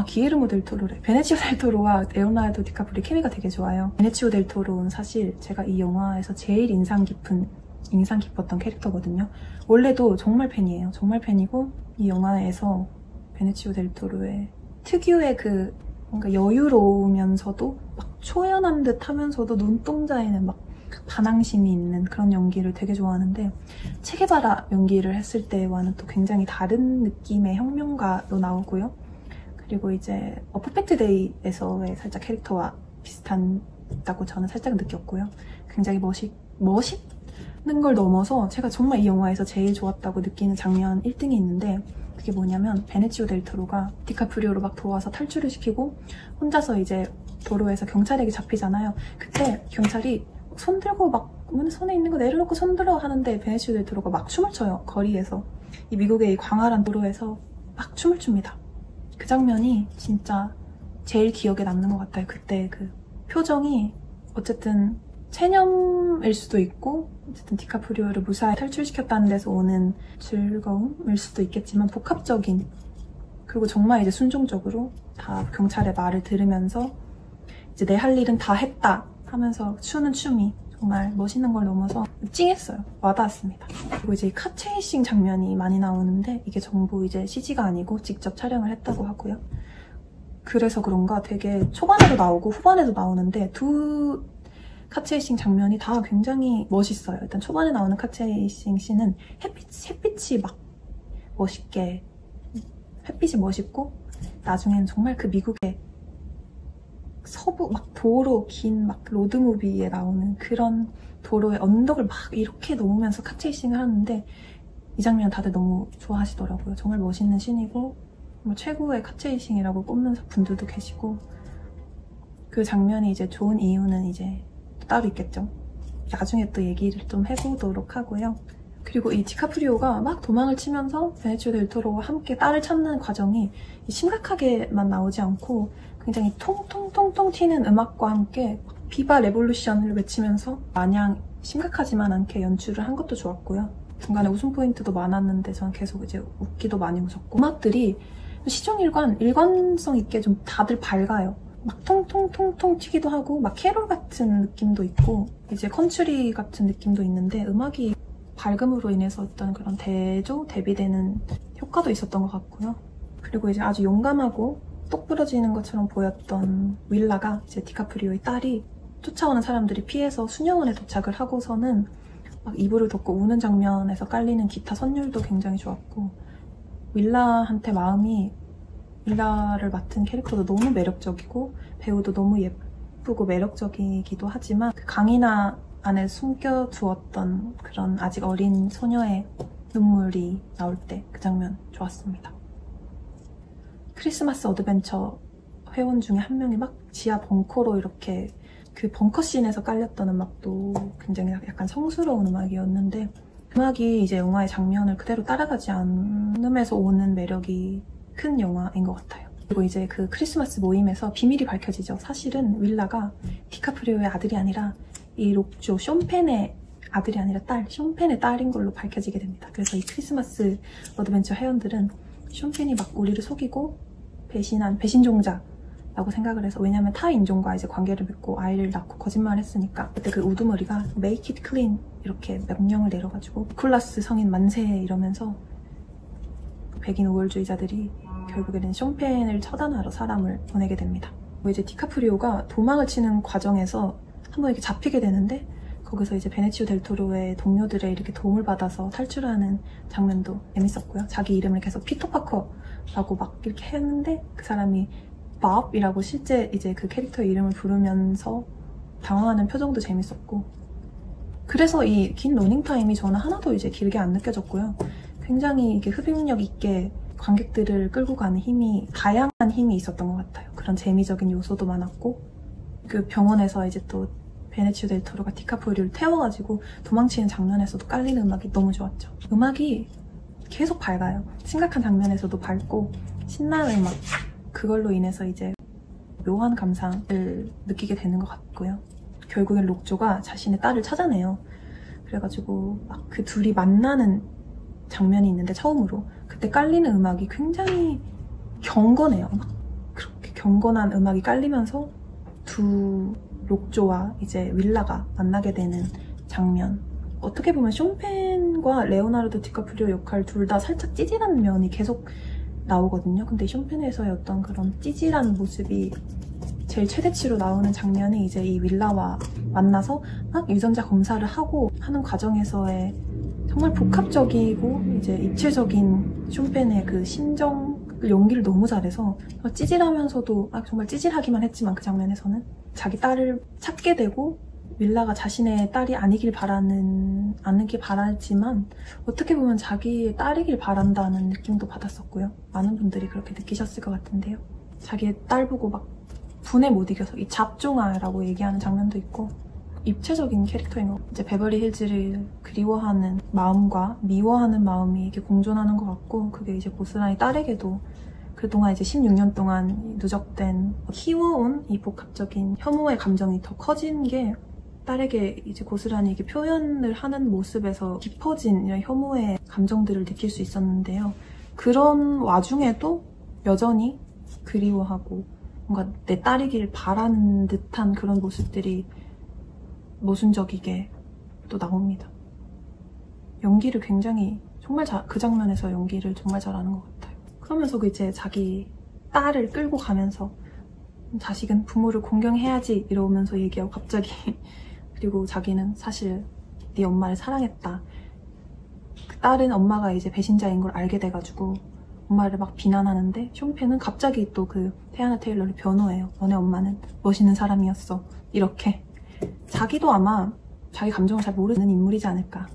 기에르모 델 토로래. 베네치오 델 토로와 레오나르도 디카프리오 케미가 되게 좋아요. 베네치오 델 토로는 사실 제가 이 영화에서 제일 인상 깊었던 캐릭터거든요. 원래도 정말 팬이에요. 정말 팬이고 이 영화에서 베네치오 델 토로의 특유의 그 뭔가 여유로우면서도 막 초연한 듯 하면서도 눈동자에는 막 반항심이 있는 그런 연기를 되게 좋아하는데 체게바라 연기를 했을 때와는 또 굉장히 다른 느낌의 혁명가로 나오고요. 그리고 이제 퍼펙트 데이에서의 살짝 캐릭터와 비슷하다고 저는 살짝 느꼈고요. 굉장히 멋있는 걸 넘어서 제가 정말 이 영화에서 제일 좋았다고 느끼는 장면 1등이 있는데 그게 뭐냐면 베네치오 델 토로가 디카프리오를 막 도와서 탈출을 시키고 혼자서 이제 도로에서 경찰에게 잡히잖아요. 그때 경찰이 손 들고 막 손에 있는 거 내려놓고 손 들어 하는데 베네치오 델 토로가 막 춤을 춰요. 거리에서. 이 미국의 이 광활한 도로에서 막 춤을 춥니다. 그 장면이 진짜 제일 기억에 남는 것 같아요. 그때 그 표정이 어쨌든 체념일 수도 있고 어쨌든 디카프리오를 무사히 탈출시켰다는 데서 오는 즐거움일 수도 있겠지만 복합적인 그리고 정말 이제 순종적으로 다 경찰의 말을 들으면서 이제 내 할 일은 다 했다 하면서 추는 춤이 정말 멋있는 걸 넘어서 찡했어요. 와닿았습니다. 그리고 이제 카체이싱 장면이 많이 나오는데 이게 전부 이제 CG가 아니고 직접 촬영을 했다고 하고요. 그래서 그런가 되게 초반에도 나오고 후반에도 나오는데 두 카체이싱 장면이 다 굉장히 멋있어요. 일단 초반에 나오는 카체이싱 씬은 햇빛이 막 멋있게 햇빛이 멋있고 나중엔 정말 그 미국의 서부 막 도로 긴 막 로드무비에 나오는 그런 도로의 언덕을 막 이렇게 넘으면서 카체이싱을 하는데 이 장면 다들 너무 좋아하시더라고요. 정말 멋있는 씬이고 정말 최고의 카체이싱이라고 꼽는 분들도 계시고 그 장면이 이제 좋은 이유는 이제 따로 있겠죠. 나중에 또 얘기를 좀 해보도록 하고요. 그리고 이 디카프리오가 막 도망을 치면서 베네치오 델 토로와 함께 딸을 찾는 과정이 심각하게만 나오지 않고 굉장히 통통통통 튀는 음악과 함께 비바 레볼루션을 외치면서 마냥 심각하지만 않게 연출을 한 것도 좋았고요. 중간에 웃음 포인트도 많았는데 저는 계속 이제 웃기도 많이 웃었고 음악들이 일관성 있게 좀 다들 밝아요. 막 통통통통 튀기도 하고 막 캐롤 같은 느낌도 있고 이제 컨츄리 같은 느낌도 있는데 음악이 밝음으로 인해서 어떤 그런 대비되는 효과도 있었던 것 같고요. 그리고 이제 아주 용감하고 똑 부러지는 것처럼 보였던 윌라가 이제 디카프리오의 딸이 쫓아오는 사람들이 피해서 수녀원에 도착을 하고서는 막 이불을 덮고 우는 장면에서 깔리는 기타 선율도 굉장히 좋았고 윌라한테 윌라를 맡은 캐릭터도 너무 매력적이고 배우도 너무 예쁘고 매력적이기도 하지만 그 강인하 안에 숨겨두었던 그런 아직 어린 소녀의 눈물이 나올 때 그 장면 좋았습니다. 크리스마스 어드벤처 회원 중에 한 명이 막 지하 벙커로 이렇게 그 벙커 씬에서 깔렸던 음악도 굉장히 약간 성스러운 음악이었는데 음악이 이제 영화의 장면을 그대로 따라가지 않음에서 오는 매력이 큰 영화인 것 같아요. 그리고 이제 그 크리스마스 모임에서 비밀이 밝혀지죠. 사실은 윌라가 디카프리오의 아들이 아니라 이 록조 숀펜의 아들이 아니라 숀펜의 딸인 걸로 밝혀지게 됩니다. 그래서 이 크리스마스 어드벤처 회원들은 숀펜이 막 우리를 속이고 배신종자라고 생각을 해서 왜냐면 타 인종과 이제 관계를 맺고 아이를 낳고 거짓말을 했으니까 그때 그 우두머리가 make it clean 이렇게 명령을 내려가지고 니콜라스 성인 만세 이러면서 백인 우월주의자들이 결국에는 숀펜을 처단하러 사람을 보내게 됩니다. 이제 디카프리오가 도망을 치는 과정에서 한번 이렇게 잡히게 되는데 거기서 이제 베네치오 델 토로의 동료들의 이렇게 도움을 받아서 탈출하는 장면도 재밌었고요. 자기 이름을 계속 피터 파커라고 막 이렇게 했는데 그 사람이 밥이라고 실제 이제 그 캐릭터의 이름을 부르면서 당황하는 표정도 재밌었고 그래서 이 긴 러닝타임이 저는 하나도 이제 길게 안 느껴졌고요. 굉장히 이게 흡입력 있게 관객들을 끌고 가는 다양한 힘이 있었던 것 같아요. 그런 재미적인 요소도 많았고 그 병원에서 이제 또 베네치오 델 토로가 디카프리오를 태워가지고 도망치는 장면에서도 깔리는 음악이 너무 좋았죠. 음악이 계속 밝아요. 심각한 장면에서도 밝고 신나는 음악, 그걸로 인해서 이제 묘한 감상을 느끼게 되는 것 같고요. 결국엔 록조가 자신의 딸을 찾아내요. 그래가지고 막 그 둘이 만나는 장면이 있는데 처음으로 그때 깔리는 음악이 굉장히 경건해요. 막 그렇게 경건한 음악이 깔리면서 두 록조와 이제 윌라가 만나게 되는 장면. 어떻게 보면 쇼펜과 레오나르도 디카프리오 역할 둘 다 살짝 찌질한 면이 계속 나오거든요. 근데 쇼펜에서의 어떤 그런 찌질한 모습이 제일 최대치로 나오는 장면이 이제 이 윌라와 만나서 막 유전자 검사를 하고 하는 과정에서의 정말 복합적이고 이제 입체적인 쇼펜의 그 심정, 연기를 너무 잘해서 찌질하면서도 정말 찌질하기만 했지만 그 장면에서는 자기 딸을 찾게 되고 윌라가 자신의 딸이 아니길 바라지만 어떻게 보면 자기의 딸이길 바란다는 느낌도 받았었고요. 많은 분들이 그렇게 느끼셨을 것 같은데요. 자기의 딸 보고 막 분에 못 이겨서 이 잡종아라고 얘기하는 장면도 있고 입체적인 캐릭터인 것 같아요. 이제 베버리 힐즈를 그리워하는 마음과 미워하는 마음이 이렇게 공존하는 것 같고 그게 이제 고스란히 딸에게도 그동안 이제 16년 동안 누적된 키워온 이 복합적인 혐오의 감정이 더 커진 게 딸에게 이제 고스란히 이렇게 표현을 하는 모습에서 깊어진 이런 혐오의 감정들을 느낄 수 있었는데요. 그런 와중에도 여전히 그리워하고 뭔가 내 딸이길 바라는 듯한 그런 모습들이 모순적이게 또 나옵니다. 연기를 굉장히 정말 그 장면에서 연기를 정말 잘하는 것 같아요. 그러면서 이제 자기 딸을 끌고 가면서 자식은 부모를 공경해야지 이러면서 얘기하고 갑자기 그리고 자기는 사실 네 엄마를 사랑했다. 그 딸은 엄마가 이제 배신자인 걸 알게 돼가지고 엄마를 막 비난하는데 쇼펜은 갑자기 또 그 태아나 테일러를 변호해요. 너네 엄마는 멋있는 사람이었어. 이렇게 자기도 아마 자기 감정을 잘 모르는 인물이지 않을까.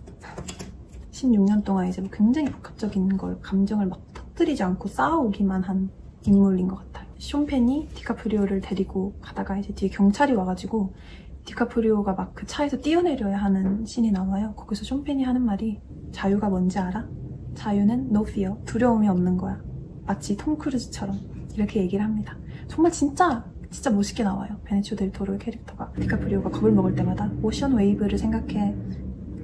16년 동안 이제 굉장히 복합적인 걸 감정을 막 터뜨리지 않고 쌓아오기만 한 인물인 것 같아요. 쇼펜이 디카프리오를 데리고 가다가 이제 뒤에 경찰이 와가지고 디카프리오가 막 그 차에서 뛰어내려야 하는 씬이 나와요. 거기서 쇼펜이 하는 말이 자유가 뭔지 알아? 자유는 no fear, 두려움이 없는 거야. 마치 톰 크루즈처럼 이렇게 얘기를 합니다. 정말 진짜 멋있게 나와요. 베네치오 델 토로의 캐릭터가. 디카프리오가 겁을 먹을 때마다 오션 웨이브를 생각해,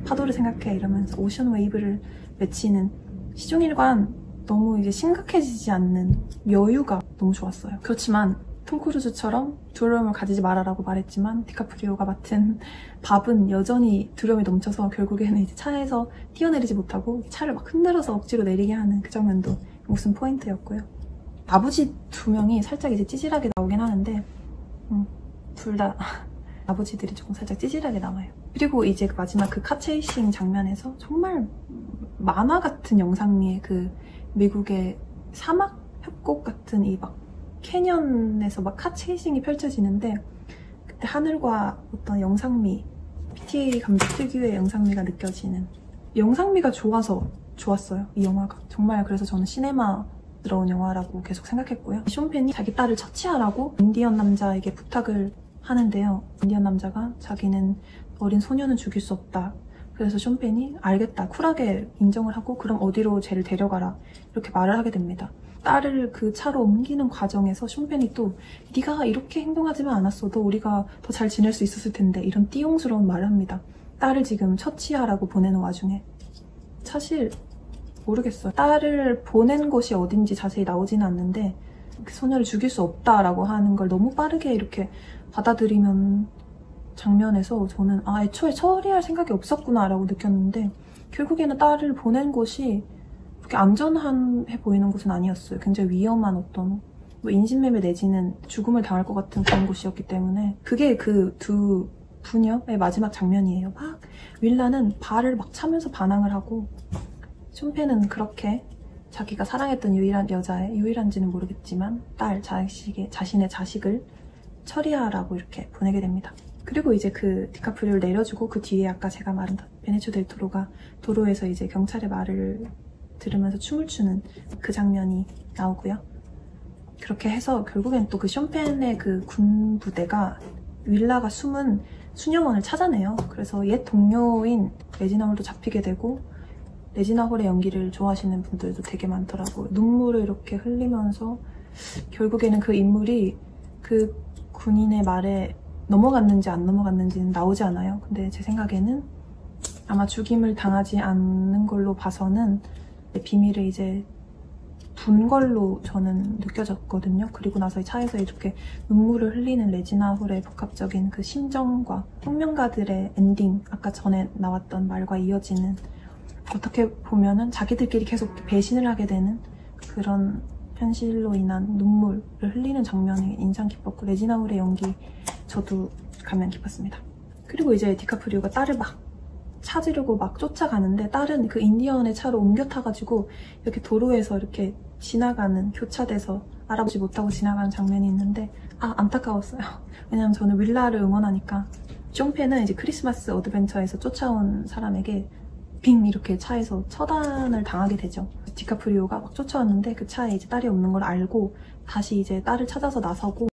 파도를 생각해 이러면서 오션 웨이브를 외치는 시종일관 너무 이제 심각해지지 않는 여유가 너무 좋았어요. 그렇지만 톰 크루즈처럼 두려움을 가지지 말아라고 말했지만 디카프리오가 맡은 밥은 여전히 두려움이 넘쳐서 결국에는 이제 차에서 뛰어내리지 못하고 차를 막 흔들어서 억지로 내리게 하는 그 장면도 무슨 포인트였고요. 아버지 두 명이 살짝 이제 찌질하게 나오긴 하는데 둘 다 아버지들이 조금 살짝 찌질하게 나와요. 그리고 이제 마지막 그 카체이싱 장면에서 정말 만화 같은 영상미의 그 미국의 사막 협곡 같은 이 막 캐년에서 막 카체이싱이 펼쳐지는데 그때 하늘과 어떤 영상미, PTA 감독 특유의 영상미가 느껴지는, 영상미가 좋아서 좋았어요. 이 영화가 정말. 그래서 저는 시네마스러운 영화라고 계속 생각했고요. 쇼펜이 자기 딸을 처치하라고 인디언 남자에게 부탁을 하는데요. 인디언 남자가 자기는 어린 소년은 죽일 수 없다. 그래서 쇼펜이 알겠다, 쿨하게 인정을 하고 그럼 어디로 쟤를 데려가라 이렇게 말을 하게 됩니다. 딸을 그 차로 옮기는 과정에서 쇼펜이 또 네가 이렇게 행동하지만 않았어도 우리가 더 잘 지낼 수 있었을 텐데 이런 띠용스러운 말을 합니다. 딸을 지금 처치하라고 보내는 와중에. 사실 모르겠어요. 딸을 보낸 곳이 어딘지 자세히 나오지는 않는데 그 소녀를 죽일 수 없다라고 하는 걸 너무 빠르게 이렇게 받아들이면 장면에서 저는 애초에 처리할 생각이 없었구나 라고 느꼈는데 결국에는 딸을 보낸 곳이 그렇게 안전해 보이는 곳은 아니었어요. 굉장히 위험한 어떤 인신매매 내지는 죽음을 당할 것 같은 그런 곳이었기 때문에 그게 그 두 부녀의 마지막 장면이에요. 막 윌라는 발을 막 차면서 반항을 하고 쇼펜은 그렇게 자기가 사랑했던 유일한 여자의, 유일한지는 모르겠지만 자신의 자식을 처리하라고 이렇게 보내게 됩니다. 그리고 이제 그 디카프리오를 내려주고 그 뒤에 아까 제가 말한 베네치오 델 토로가 도로에서 이제 경찰의 말을 들으면서 춤을 추는 그 장면이 나오고요. 그렇게 해서 결국엔 또 그 쇼펜의 그 군 부대가 윌라가 숨은 수녀원을 찾아내요. 그래서 옛 동료인 레지나 홀도 잡히게 되고 레지나 홀의 연기를 좋아하시는 분들도 되게 많더라고요. 눈물을 이렇게 흘리면서 결국에는 그 인물이 그 군인의 말에 넘어갔는지 안 넘어갔는지는 나오지 않아요. 근데 제 생각에는 아마 죽임을 당하지 않는 걸로 봐서는 비밀을 이제 분 걸로 저는 느껴졌거든요. 그리고 나서 차에서 이렇게 눈물을 흘리는 레지나 홀의 복합적인 그 심정과 혁명가들의 엔딩, 아까 전에 나왔던 말과 이어지는, 어떻게 보면은 자기들끼리 계속 배신을 하게 되는 그런 현실로 인한 눈물을 흘리는 장면이 인상 깊었고, 레지나 홀의 연기 저도 감명 깊었습니다. 그리고 이제 디카프리오가 딸을 막 찾으려고 막 쫓아가는데, 딸은 그 인디언의 차로 옮겨 타가지고 이렇게 도로에서 이렇게 지나가는, 교차돼서 알아보지 못하고 지나가는 장면이 있는데, 안타까웠어요. 왜냐면 저는 윌라를 응원하니까. 숑페는 이제 크리스마스 어드벤처에서 쫓아온 사람에게 빙 이렇게 차에서 처단을 당하게 되죠. 디카프리오가 막 쫓아왔는데 그 차에 이제 딸이 없는 걸 알고 다시 이제 딸을 찾아서 나서고,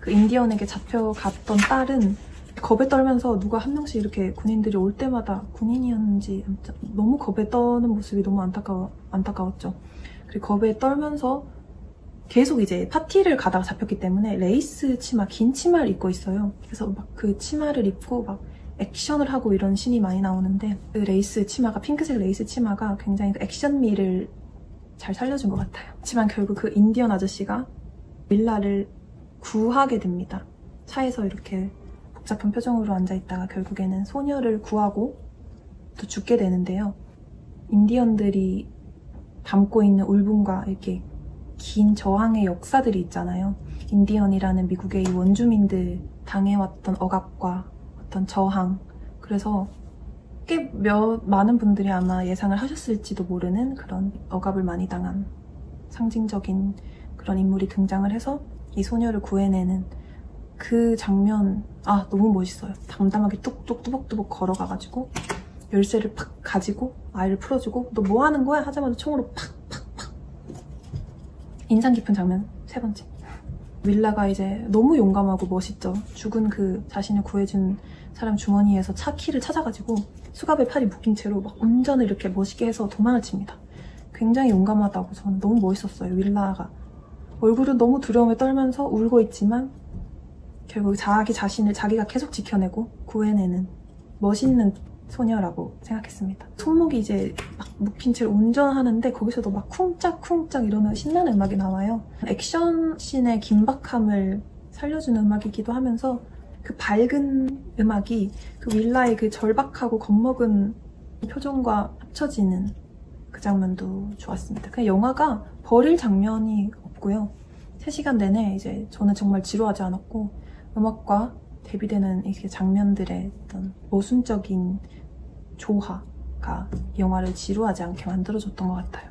그 인디언에게 잡혀갔던 딸은 겁에 떨면서 누가 한 명씩 이렇게 군인들이 올 때마다, 군인이었는지 너무 겁에 떠는 모습이 너무 안타까웠죠. 그리고 겁에 떨면서 계속 이제 파티를 가다가 잡혔기 때문에 레이스 치마, 긴 치마를 입고 있어요. 그래서 막 그 치마를 입고 막 액션을 하고 이런 씬이 많이 나오는데, 그 레이스 치마가, 핑크색 레이스 치마가 굉장히 그 액션미를 잘 살려준 것 같아요. 하지만 결국 그 인디언 아저씨가 윌라를 구하게 됩니다. 차에서 이렇게 복잡한 표정으로 앉아있다가 결국에는 소녀를 구하고 또 죽게 되는데요. 인디언들이 담고 있는 울분과 이렇게 긴 저항의 역사들이 있잖아요. 인디언이라는 미국의 이 원주민들 당해왔던 억압과 어떤 저항, 그래서 꽤 많은 분들이 아마 예상을 하셨을지도 모르는 그런 억압을 많이 당한 상징적인 그런 인물이 등장을 해서 이 소녀를 구해내는 그 장면, 너무 멋있어요. 담담하게 뚝뚝 뚜벅뚜벅 걸어가가지고 열쇠를 팍 가지고 아이를 풀어주고, 너 뭐 하는 거야? 하자마자 총으로 팍팍팍. 인상 깊은 장면 세 번째. 윌라가 이제 너무 용감하고 멋있죠. 죽은 그 자신을 구해준 사람 주머니에서 차 키를 찾아가지고 수갑에 팔이 묶인 채로 막 운전을 이렇게 멋있게 해서 도망을 칩니다. 굉장히 용감하다고 저는 너무 멋있었어요. 윌라가 얼굴은 너무 두려움에 떨면서 울고 있지만 결국 자기 자신을 자기가 계속 지켜내고 구해내는 멋있는 소녀라고 생각했습니다. 손목이 이제 막 묶인 채로 운전하는데 거기서도 막 쿵짝쿵짝 이러면 신나는 음악이 나와요. 액션씬의 긴박함을 살려주는 음악이기도 하면서 그 밝은 음악이 그 윌라의 그 절박하고 겁먹은 표정과 합쳐지는 그 장면도 좋았습니다. 그냥 영화가 버릴 장면이 없고요. 3시간 내내 이제 저는 정말 지루하지 않았고, 음악과 대비되는 이렇게 장면들의 어떤 모순적인 조화가 영화를 지루하지 않게 만들어줬던 것 같아요.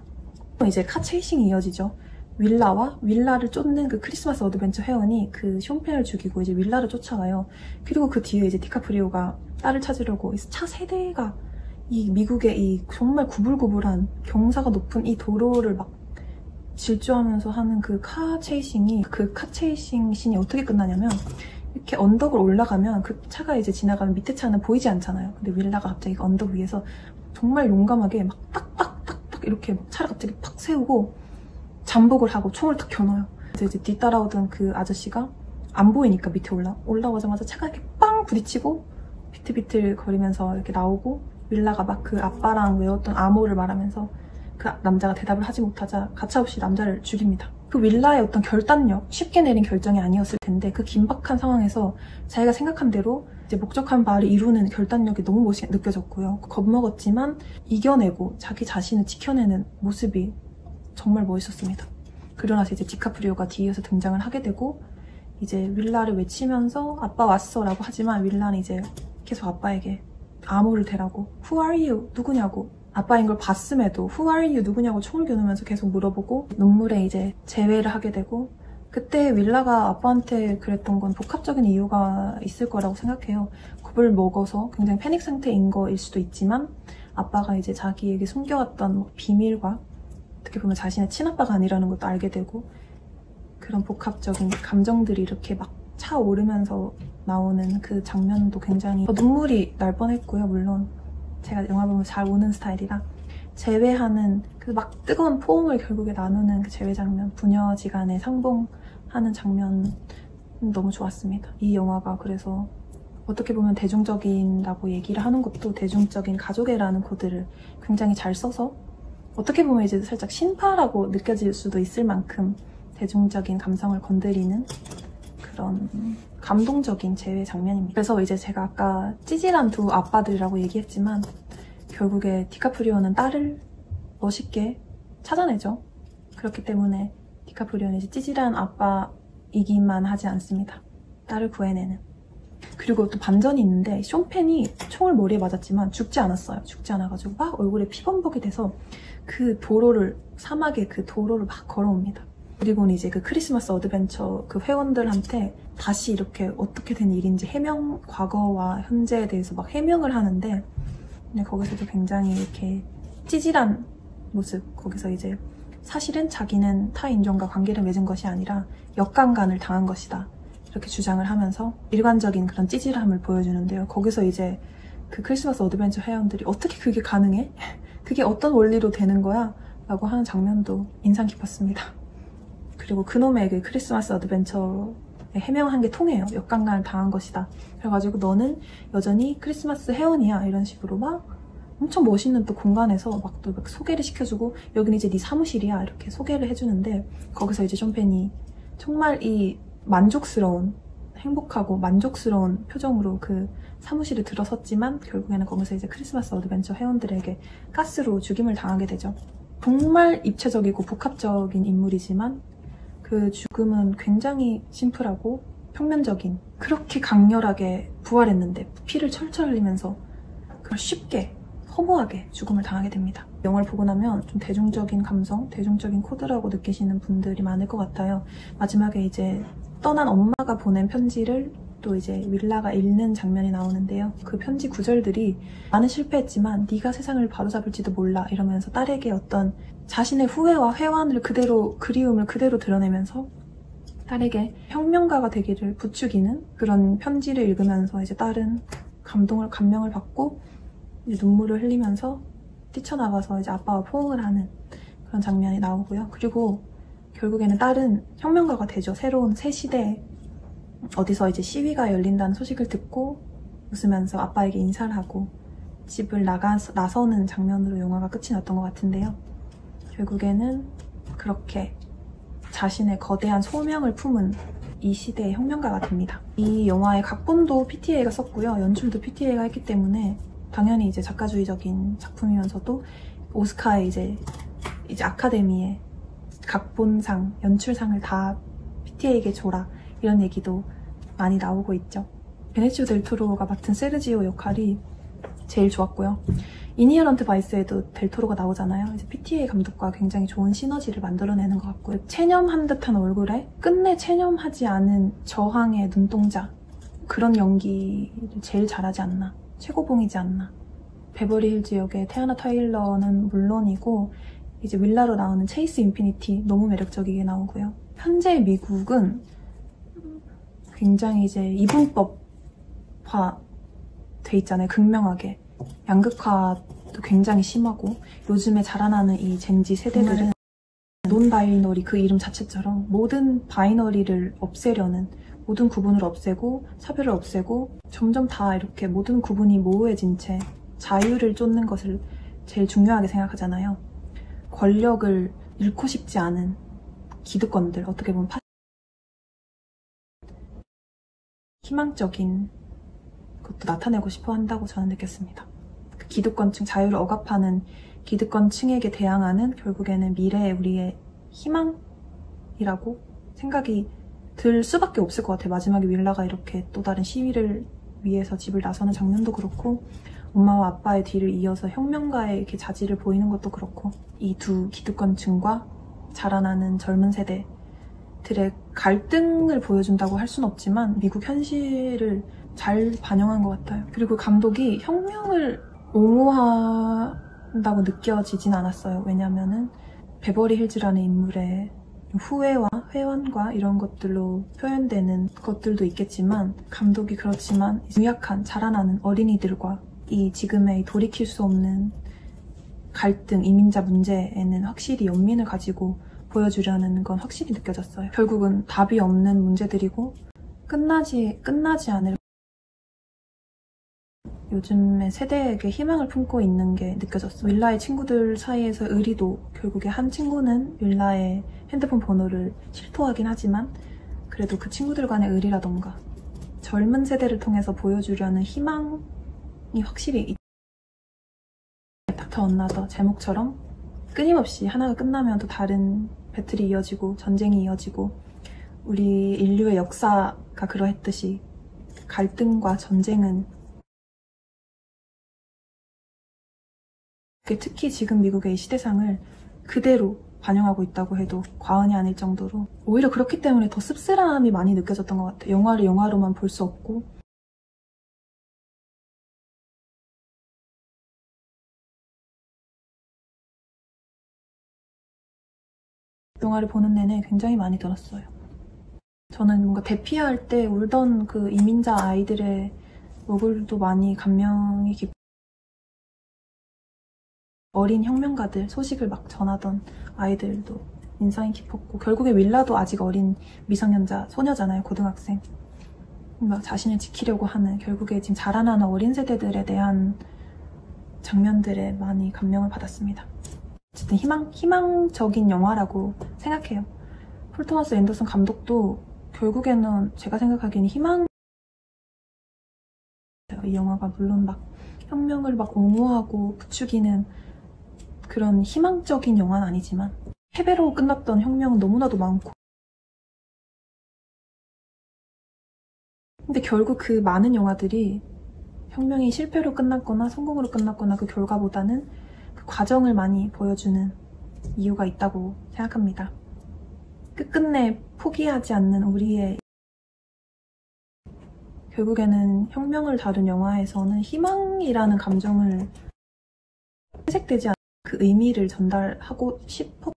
이제 카 체이싱이 이어지죠. 윌라와 윌라를 쫓는 그 크리스마스 어드벤처 회원이 그 숑펜을 죽이고 이제 윌라를 쫓아가요. 그리고 그 뒤에 이제 디카프리오가 딸을 찾으려고 차 3대가 이 미국의 이 정말 구불구불한 경사가 높은 이 도로를 막 질주하면서 하는 그 카 체이싱이, 그 카 체이싱 씬이 어떻게 끝나냐면, 이렇게 언덕을 올라가면 그 차가 이제 지나가면 밑에 차는 보이지 않잖아요. 근데 윌라가 갑자기 그 언덕 위에서 정말 용감하게 막 딱딱딱딱 이렇게 막 차를 갑자기 팍 세우고 잠복을 하고 총을 탁 겨눠요. 그래서 이제 뒤따라오던 그 아저씨가 안 보이니까 밑에 올라오자마자 차가 이렇게 빵 부딪히고 비틀비틀 거리면서 이렇게 나오고, 윌라가 막 그 아빠랑 외웠던 암호를 말하면서 그 남자가 대답을 하지 못하자 가차없이 남자를 죽입니다. 그 윌라의 어떤 결단력, 쉽게 내린 결정이 아니었을 텐데 그 긴박한 상황에서 자기가 생각한 대로 이제 목적한 바를 이루는 결단력이 너무 멋있게 느껴졌고요. 겁먹었지만 이겨내고 자기 자신을 지켜내는 모습이 정말 멋있었습니다. 그러고 나서 이제 디카프리오가 뒤에서 등장을 하게 되고, 이제 윌라를 외치면서 아빠 왔어 라고 하지만 윌라는 이제 계속 아빠에게 암호를 대라고, Who are you? 누구냐고, 아빠인 걸 봤음에도 Who are you? 누구냐고 총을 겨누면서 계속 물어보고 눈물에 이제 재회를 하게 되고, 그때 윌라가 아빠한테 그랬던 건 복합적인 이유가 있을 거라고 생각해요. 겁을 먹어서 굉장히 패닉 상태인 거일 수도 있지만, 아빠가 이제 자기에게 숨겨왔던 비밀과 어떻게 보면 자신의 친아빠가 아니라는 것도 알게 되고, 그런 복합적인 감정들이 이렇게 막 차오르면서 나오는 그 장면도 굉장히 눈물이 날 뻔했고요. 물론 제가 영화 보면 잘 우는 스타일이라 재회하는 그 막 뜨거운 포옹을 결국에 나누는 그 재회 장면, 부녀지간에 상봉하는 장면 너무 좋았습니다. 이 영화가 그래서 어떻게 보면 대중적인다고 얘기를 하는 것도 대중적인 가족애라는 코드를 굉장히 잘 써서 어떻게 보면 이제 살짝 신파라고 느껴질 수도 있을 만큼 대중적인 감성을 건드리는 그런 감동적인 재회 장면입니다. 그래서 이제 제가 아까 찌질한 두 아빠들이라고 얘기했지만 결국에 디카프리오는 딸을 멋있게 찾아내죠. 그렇기 때문에 디카프리오는 이제 찌질한 아빠이기만 하지 않습니다. 딸을 구해내는. 그리고 또 반전이 있는데 숀 펜이 총을 머리에 맞았지만 죽지 않았어요. 죽지 않아가지고 막 얼굴에 피범벅이 돼서 그 도로를, 사막의 그 도로를 막 걸어옵니다. 그리고는 이제 그 크리스마스 어드벤처 그 회원들한테 다시 이렇게 어떻게 된 일인지 해명, 과거와 현재에 대해서 막 해명을 하는데 근데 거기서도 굉장히 이렇게 찌질한 모습, 거기서 이제 사실은 자기는 타 인종과 관계를 맺은 것이 아니라 역강간을 당한 것이다. 이렇게 주장을 하면서 일관적인 그런 찌질함을 보여주는데요. 거기서 이제 그 크리스마스 어드벤처 회원들이 어떻게 그게 가능해? 그게 어떤 원리로 되는 거야? 라고 하는 장면도 인상 깊었습니다. 그리고 그놈의 그 크리스마스 어드벤처에 해명한 게 통해요. 역강간을 당한 것이다. 그래가지고 너는 여전히 크리스마스 회원이야. 이런 식으로 막 엄청 멋있는 또 공간에서 막 또 소개를 시켜주고 여기는 이제 네 사무실이야. 이렇게 소개를 해주는데 거기서 이제 숀 펜이 정말 이 만족스러운, 행복하고 만족스러운 표정으로 그 사무실에 들어섰지만 결국에는 거기서 이제 크리스마스 어드벤처 회원들에게 가스로 죽임을 당하게 되죠. 정말 입체적이고 복합적인 인물이지만 그 죽음은 굉장히 심플하고 평면적인, 그렇게 강렬하게 부활했는데 피를 철철 흘리면서 그걸 쉽게 허무하게 죽음을 당하게 됩니다. 영화를 보고 나면 좀 대중적인 감성, 대중적인 코드라고 느끼시는 분들이 많을 것 같아요. 마지막에 이제 떠난 엄마가 보낸 편지를 또 이제 윌라가 읽는 장면이 나오는데요. 그 편지 구절들이 나는 실패했지만 네가 세상을 바로잡을지도 몰라 이러면서 딸에게 어떤 자신의 후회와 회환을 그대로, 그리움을 그대로 드러내면서 딸에게 혁명가가 되기를 부추기는 그런 편지를 읽으면서 이제 딸은 감명을 받고 이제 눈물을 흘리면서 뛰쳐나가서 이제 아빠와 포옹을 하는 그런 장면이 나오고요. 그리고 결국에는 딸은 혁명가가 되죠. 새로운 새 시대에 어디서 이제 시위가 열린다는 소식을 듣고 웃으면서 아빠에게 인사를 하고 집을 나서는 장면으로 영화가 끝이 났던 것 같은데요. 결국에는 그렇게 자신의 거대한 소명을 품은 이 시대의 혁명가가 됩니다. 이 영화의 각본도 PTA가 썼고요. 연출도 PTA가 했기 때문에 당연히 이제 작가주의적인 작품이면서도 오스카의 이제 아카데미의 각본상, 연출상을 다 PTA에게 줘라 이런 얘기도 많이 나오고 있죠. 베네치오 델 토로가 맡은 세르지오 역할이 제일 좋았고요. 이니어런트 바이스에도 델 토로가 나오잖아요. 이제 PTA 감독과 굉장히 좋은 시너지를 만들어내는 것 같고요. 체념한 듯한 얼굴에 끝내 체념하지 않은 저항의 눈동자, 그런 연기를 제일 잘하지 않나, 최고봉이지 않나. 베버리 힐즈 역의 태아나 타일러는 물론이고 이제 윌라로 나오는 체이스 인피니티 너무 매력적이게 나오고요. 현재 미국은 굉장히 이제 이분법화 돼 있잖아요. 극명하게. 양극화도 굉장히 심하고 요즘에 자라나는 이 젠지 세대들은 논 바이너리 그 이름 자체처럼 모든 바이너리를 없애려는, 모든 구분을 없애고 차별을 없애고 점점 다 이렇게 모든 구분이 모호해진 채 자유를 쫓는 것을 제일 중요하게 생각하잖아요. 권력을 잃고 싶지 않은 기득권들, 어떻게 보면 희망적인 것도 나타내고 싶어 한다고 저는 느꼈습니다. 그 기득권층, 자유를 억압하는 기득권층에게 대항하는 결국에는 미래의 우리의 희망이라고 생각이 들 수밖에 없을 것 같아요. 마지막에 윌라가 이렇게 또 다른 시위를 위해서 집을 나서는 장면도 그렇고 엄마와 아빠의 뒤를 이어서 혁명가의 이렇게 자질을 보이는 것도 그렇고 이 두 기득권층과 자라나는 젊은 세대들의 갈등을 보여준다고 할 수는 없지만 미국 현실을 잘 반영한 것 같아요. 그리고 감독이 혁명을 옹호한다고 느껴지진 않았어요. 왜냐면은 베버리 힐즈라는 인물의 후회와 회환과 이런 것들로 표현되는 것들도 있겠지만 감독이 그렇지만 유약한 자라나는 어린이들과 이 지금의 돌이킬 수 없는 갈등, 이민자 문제에는 확실히 연민을 가지고 보여주려는 건 확실히 느껴졌어요. 결국은 답이 없는 문제들이고 끝나지 않을 요즘의 세대에게 희망을 품고 있는 게 느껴졌어요. 윌라의 친구들 사이에서 의리도 결국에 한 친구는 윌라의 핸드폰 번호를 실토하긴 하지만 그래도 그 친구들 간의 의리라던가 젊은 세대를 통해서 보여주려는 희망이 확실히 닥터 언나더 제목처럼 끊임없이 하나가 끝나면 또 다른 배틀이 이어지고 전쟁이 이어지고 우리 인류의 역사가 그러했듯이 갈등과 전쟁은 특히 지금 미국의 이 시대상을 그대로 반영하고 있다고 해도 과언이 아닐 정도로 오히려 그렇기 때문에 더 씁쓸함이 많이 느껴졌던 것 같아요. 영화를 영화로만 볼 수 없고 영화를 보는 내내 굉장히 많이 들었어요. 저는 뭔가 대피할 때 울던 그 이민자 아이들의 얼굴도 많이 감명이 깊고 어린 혁명가들 소식을 막 전하던 아이들도 인상이 깊었고 결국에 윌라도 아직 어린 미성년자 소녀잖아요. 고등학생. 막 자신을 지키려고 하는 결국에 지금 자라나는 어린 세대들에 대한 장면들에 많이 감명을 받았습니다. 어쨌든 희망적인 영화라고 생각해요. 폴 토마스 앤더슨 감독도 결국에는 제가 생각하기에는 이 영화가 물론 막 혁명을 막 옹호하고 부추기는 그런 희망적인 영화는 아니지만 패배로 끝났던 혁명은 너무나도 많고 근데 결국 그 많은 영화들이 혁명이 실패로 끝났거나 성공으로 끝났거나 그 결과보다는 그 과정을 많이 보여주는 이유가 있다고 생각합니다. 끝끝내 포기하지 않는 우리의 결국에는 혁명을 다룬 영화에서는 희망이라는 감정을 회색되지 않는 그 의미를 전달하고 싶어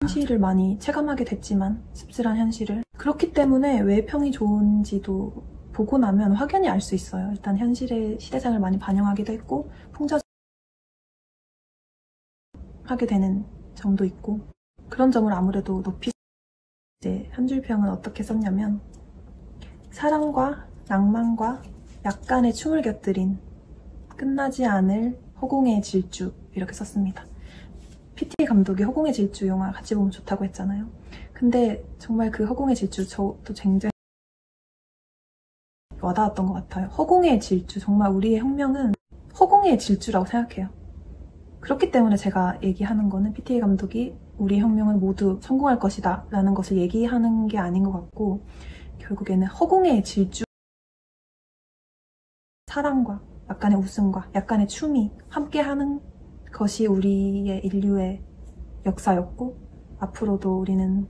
현실을 많이 체감하게 됐지만 씁쓸한 현실을 그렇기 때문에 왜 평이 좋은지도 보고 나면 확연히 알 수 있어요. 일단 현실의 시대상을 많이 반영하기도 했고 풍자하게 되는 점도 있고 그런 점을 아무래도 높이 이제 한 줄 평은 어떻게 썼냐면 사랑과 낭만과 약간의 춤을 곁들인 끝나지 않을 허공의 질주 이렇게 썼습니다. PTA 감독이 허공의 질주 영화 같이 보면 좋다고 했잖아요. 근데 정말 그 허공의 질주 저도 굉장히 와닿았던 것 같아요. 허공의 질주 정말 우리의 혁명은 허공의 질주라고 생각해요. 그렇기 때문에 제가 얘기하는 거는 PTA 감독이 우리 혁명은 모두 성공할 것이다 라는 것을 얘기하는 게 아닌 것 같고 결국에는 허공의 질주 사랑과 약간의 웃음과 약간의 춤이 함께하는 것이 우리의 인류의 역사였고 앞으로도 우리는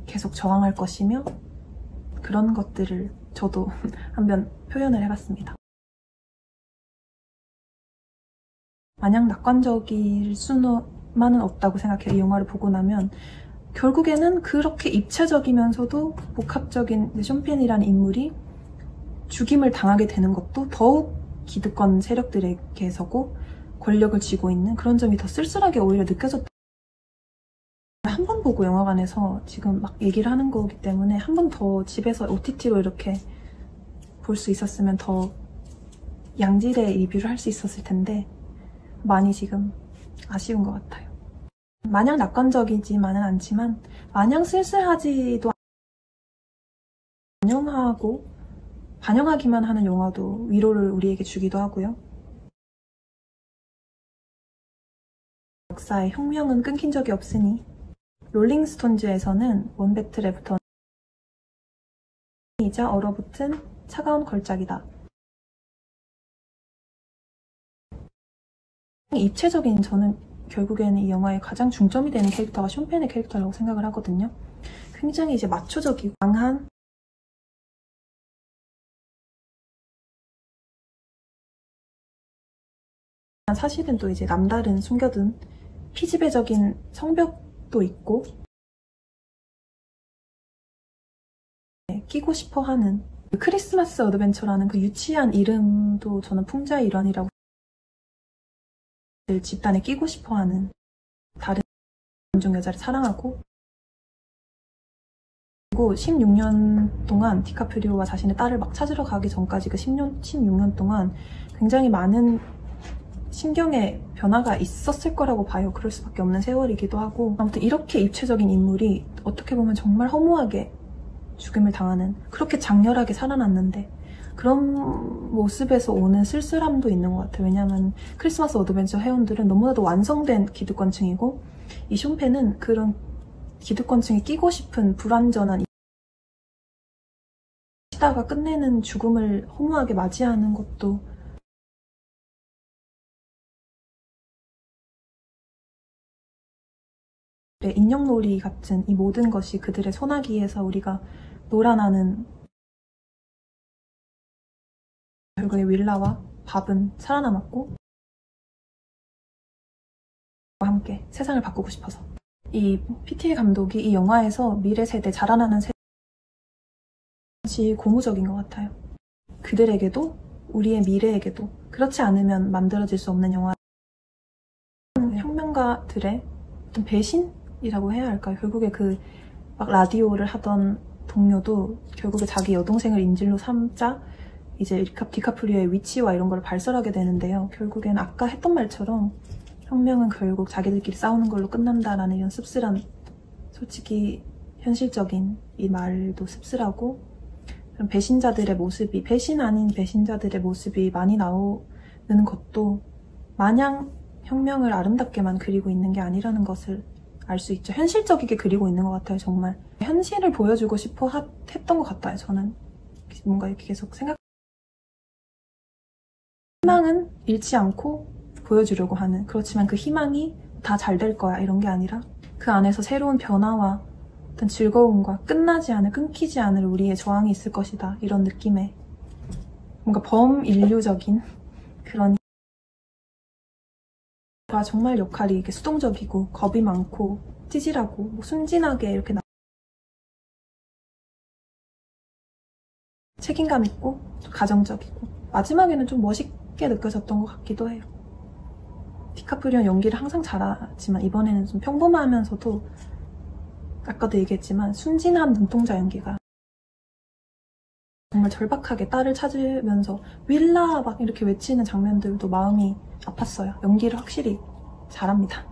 계속 저항할 것이며 그런 것들을 저도 한번 표현을 해봤습니다. 마냥 낙관적일 수만은 없다고 생각해요. 이 영화를 보고 나면 결국에는 그렇게 입체적이면서도 복합적인 쇼펜이라는 인물이 죽임을 당하게 되는 것도 더욱 기득권 세력들에게서고 권력을 쥐고 있는 그런 점이 더 쓸쓸하게 오히려 느껴졌다. 한 번 보고 영화관에서 지금 막 얘기를 하는 거기 때문에 한 번 더 집에서 OTT로 이렇게 볼 수 있었으면 더 양질의 리뷰를 할 수 있었을 텐데 많이 지금 아쉬운 것 같아요. 마냥 낙관적이지만은 않지만 마냥 쓸쓸하지도 반영하기만 하는 영화도 위로를 우리에게 주기도 하고요. 역사의 혁명은 끊긴 적이 없으니 롤링스톤즈에서는 원배틀에부터 이자 얼어붙은 차가운 걸작이다. 입체적인 저는 결국에는 이 영화의 가장 중점이 되는 캐릭터가 쇼펜의 캐릭터라고 생각을 하거든요. 굉장히 이제 마초적이고 강한 사실은 또 이제 남다른 숨겨둔 피지배적인 성벽 도 있고 끼고 싶어 하는 크리스마스 어드벤처라는 그 유치한 이름도 저는 풍자의 일환이라고 집단에 끼고 싶어 하는 다른 인종 여자를 사랑하고 그리고 16년 동안 디카프리오가 자신의 딸을 막 찾으러 가기 전까지 그 16년 동안 굉장히 많은 심경의 변화가 있었을 거라고 봐요. 그럴 수밖에 없는 세월이기도 하고 아무튼 이렇게 입체적인 인물이 어떻게 보면 정말 허무하게 죽음을 당하는 그렇게 장렬하게 살아났는데 그런 모습에서 오는 쓸쓸함도 있는 것 같아요. 왜냐하면 크리스마스 어드벤처 회원들은 너무나도 완성된 기득권층이고 이 숀페는 그런 기득권층이 끼고 싶은 불완전한 시다가 끝내는 죽음을 허무하게 맞이하는 것도 인형놀이 같은 이 모든 것이 그들의 소나기에서 우리가 놀아나는 결국에 윌라와 밥은 살아남았고 함께 세상을 바꾸고 싶어서 이 PTA 감독이 이 영화에서 미래 세대 자라나는 세상이 고무적인 것 같아요. 그들에게도 우리의 미래에게도 그렇지 않으면 만들어질 수 없는 영화 혁명가들의 어떤 배신이라고 해야 할까요? 결국에 그 막 라디오를 하던 동료도 결국에 자기 여동생을 인질로 삼자 이제 디카프리오의 위치와 이런 걸 발설하게 되는데요. 결국엔 아까 했던 말처럼 혁명은 결국 자기들끼리 싸우는 걸로 끝난다라는 이런 씁쓸한 솔직히 현실적인 이 말도 씁쓸하고 그런 배신자들의 모습이 배신 아닌 배신자들의 모습이 많이 나오는 것도 마냥 혁명을 아름답게만 그리고 있는 게 아니라는 것을 알 수 있죠. 현실적이게 그리고 있는 것 같아요. 정말 현실을 보여주고 싶어 했던 것 같아요. 저는 뭔가 이렇게 계속 희망은 잃지 않고 보여주려고 하는 그렇지만 그 희망이 다 잘 될 거야 이런 게 아니라 그 안에서 새로운 변화와 어떤 즐거움과 끝나지 않을 끊기지 않을 우리의 저항이 있을 것이다 이런 느낌의 뭔가 범인류적인 그런 정말 역할이 이렇게 수동적이고 겁이 많고 찌질하고 뭐 순진하게 이렇게 책임감 있고 가정적이고 마지막에는 좀 멋있게 느껴졌던 것 같기도 해요. 디카프리오는 연기를 항상 잘하지만 이번에는 좀 평범하면서도 아까도 얘기했지만 순진한 눈동자 연기가 정말 절박하게 딸을 찾으면서 윌라 막 이렇게 외치는 장면들도 마음이 아팠어요. 연기를 확실히 잘합니다.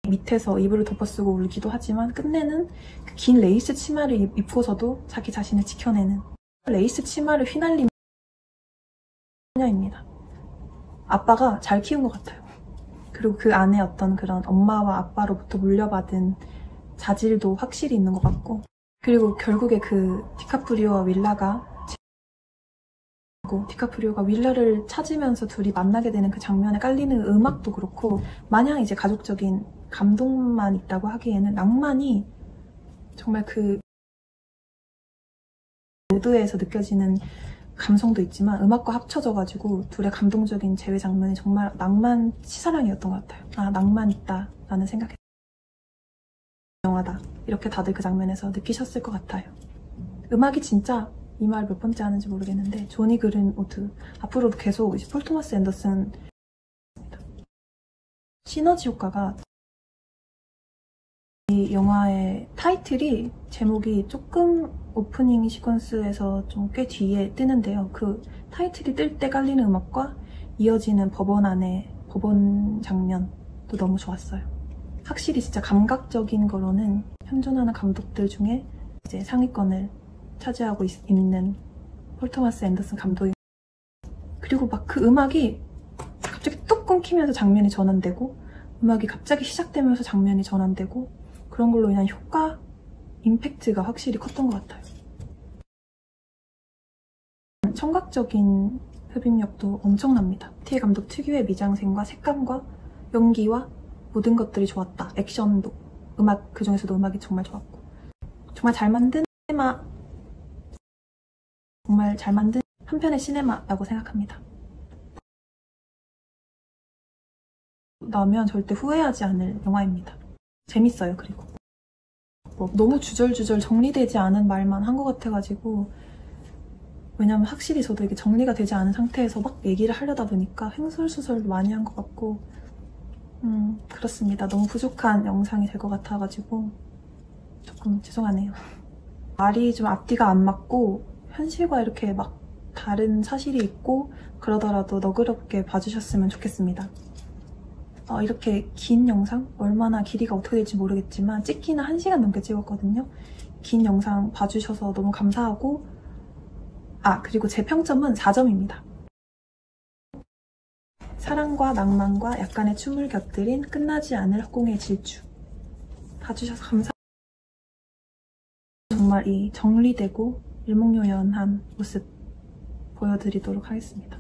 밑에서 이불을 덮어쓰고 울기도 하지만 끝내는 그 긴 레이스 치마를 입고서도 자기 자신을 지켜내는 레이스 치마를 휘날리는 소녀입니다. 아빠가 잘 키운 것 같아요. 그리고 그 안에 어떤 그런 엄마와 아빠로부터 물려받은 자질도 확실히 있는 것 같고 그리고 결국에 그 디카프리오와 윌라를 찾으면서 둘이 만나게 되는 그 장면에 깔리는 음악도 그렇고 마냥 이제 가족적인 감동만 있다고 하기에는 낭만이 정말 그 무드에서 느껴지는 감성도 있지만 음악과 합쳐져가지고 둘의 감동적인 재회 장면이 정말 낭만 치사랑이었던 것 같아요. 아 낭만 있다 라는 생각했어요. 영화다 이렇게 다들 그 장면에서 느끼셨을 것 같아요. 음악이 진짜 이 말 몇 번째 하는지 모르겠는데 조니 그린우드 앞으로도 계속 이제 폴 토마스 앤더슨 시너지 효과가 이 영화의 타이틀이 제목이 조금 오프닝 시퀀스에서 좀 꽤 뒤에 뜨는데요. 그 타이틀이 뜰 때 깔리는 음악과 이어지는 법원 안의 법원 장면도 너무 좋았어요. 확실히 진짜 감각적인 거로는 현존하는 감독들 중에 이제 상위권을 차지하고 있는 폴 토마스 앤더슨 감독이 그리고 막 그 음악이 갑자기 뚝 끊기면서 장면이 전환되고 음악이 갑자기 시작되면서 장면이 전환되고 그런 걸로 인한 효과, 임팩트가 확실히 컸던 것 같아요. 청각적인 흡입력도 엄청납니다. PTA 감독 특유의 미장센과 색감과 연기와 모든 것들이 좋았다. 액션도, 음악, 그중에서도 음악이 정말 좋았고 정말 잘 만든 정말 잘 만든 한 편의 시네마라고 생각합니다. 나면 절대 후회하지 않을 영화입니다. 재밌어요. 그리고 뭐 너무 주절주절 정리되지 않은 말만 한 것 같아가지고, 왜냐면 확실히 저도 이게 정리가 되지 않은 상태에서 막 얘기를 하려다 보니까 횡설수설도 많이 한 것 같고, 그렇습니다. 너무 부족한 영상이 될 것 같아가지고 조금 죄송하네요. 말이 좀 앞뒤가 안 맞고 현실과 이렇게 막 다른 사실이 있고 그러더라도 너그럽게 봐주셨으면 좋겠습니다. 이렇게 긴 영상? 얼마나 길이가 어떻게 될지 모르겠지만 찍기는 1시간 넘게 찍었거든요. 긴 영상 봐주셔서 너무 감사하고, 그리고 제 평점은 4점입니다. 사랑과 낭만과 약간의 춤을 곁들인 끝나지 않을 허공의 질주. 봐주셔서 감사합니다. 정말 이 정리되고 일목요연한 모습 보여드리도록 하겠습니다.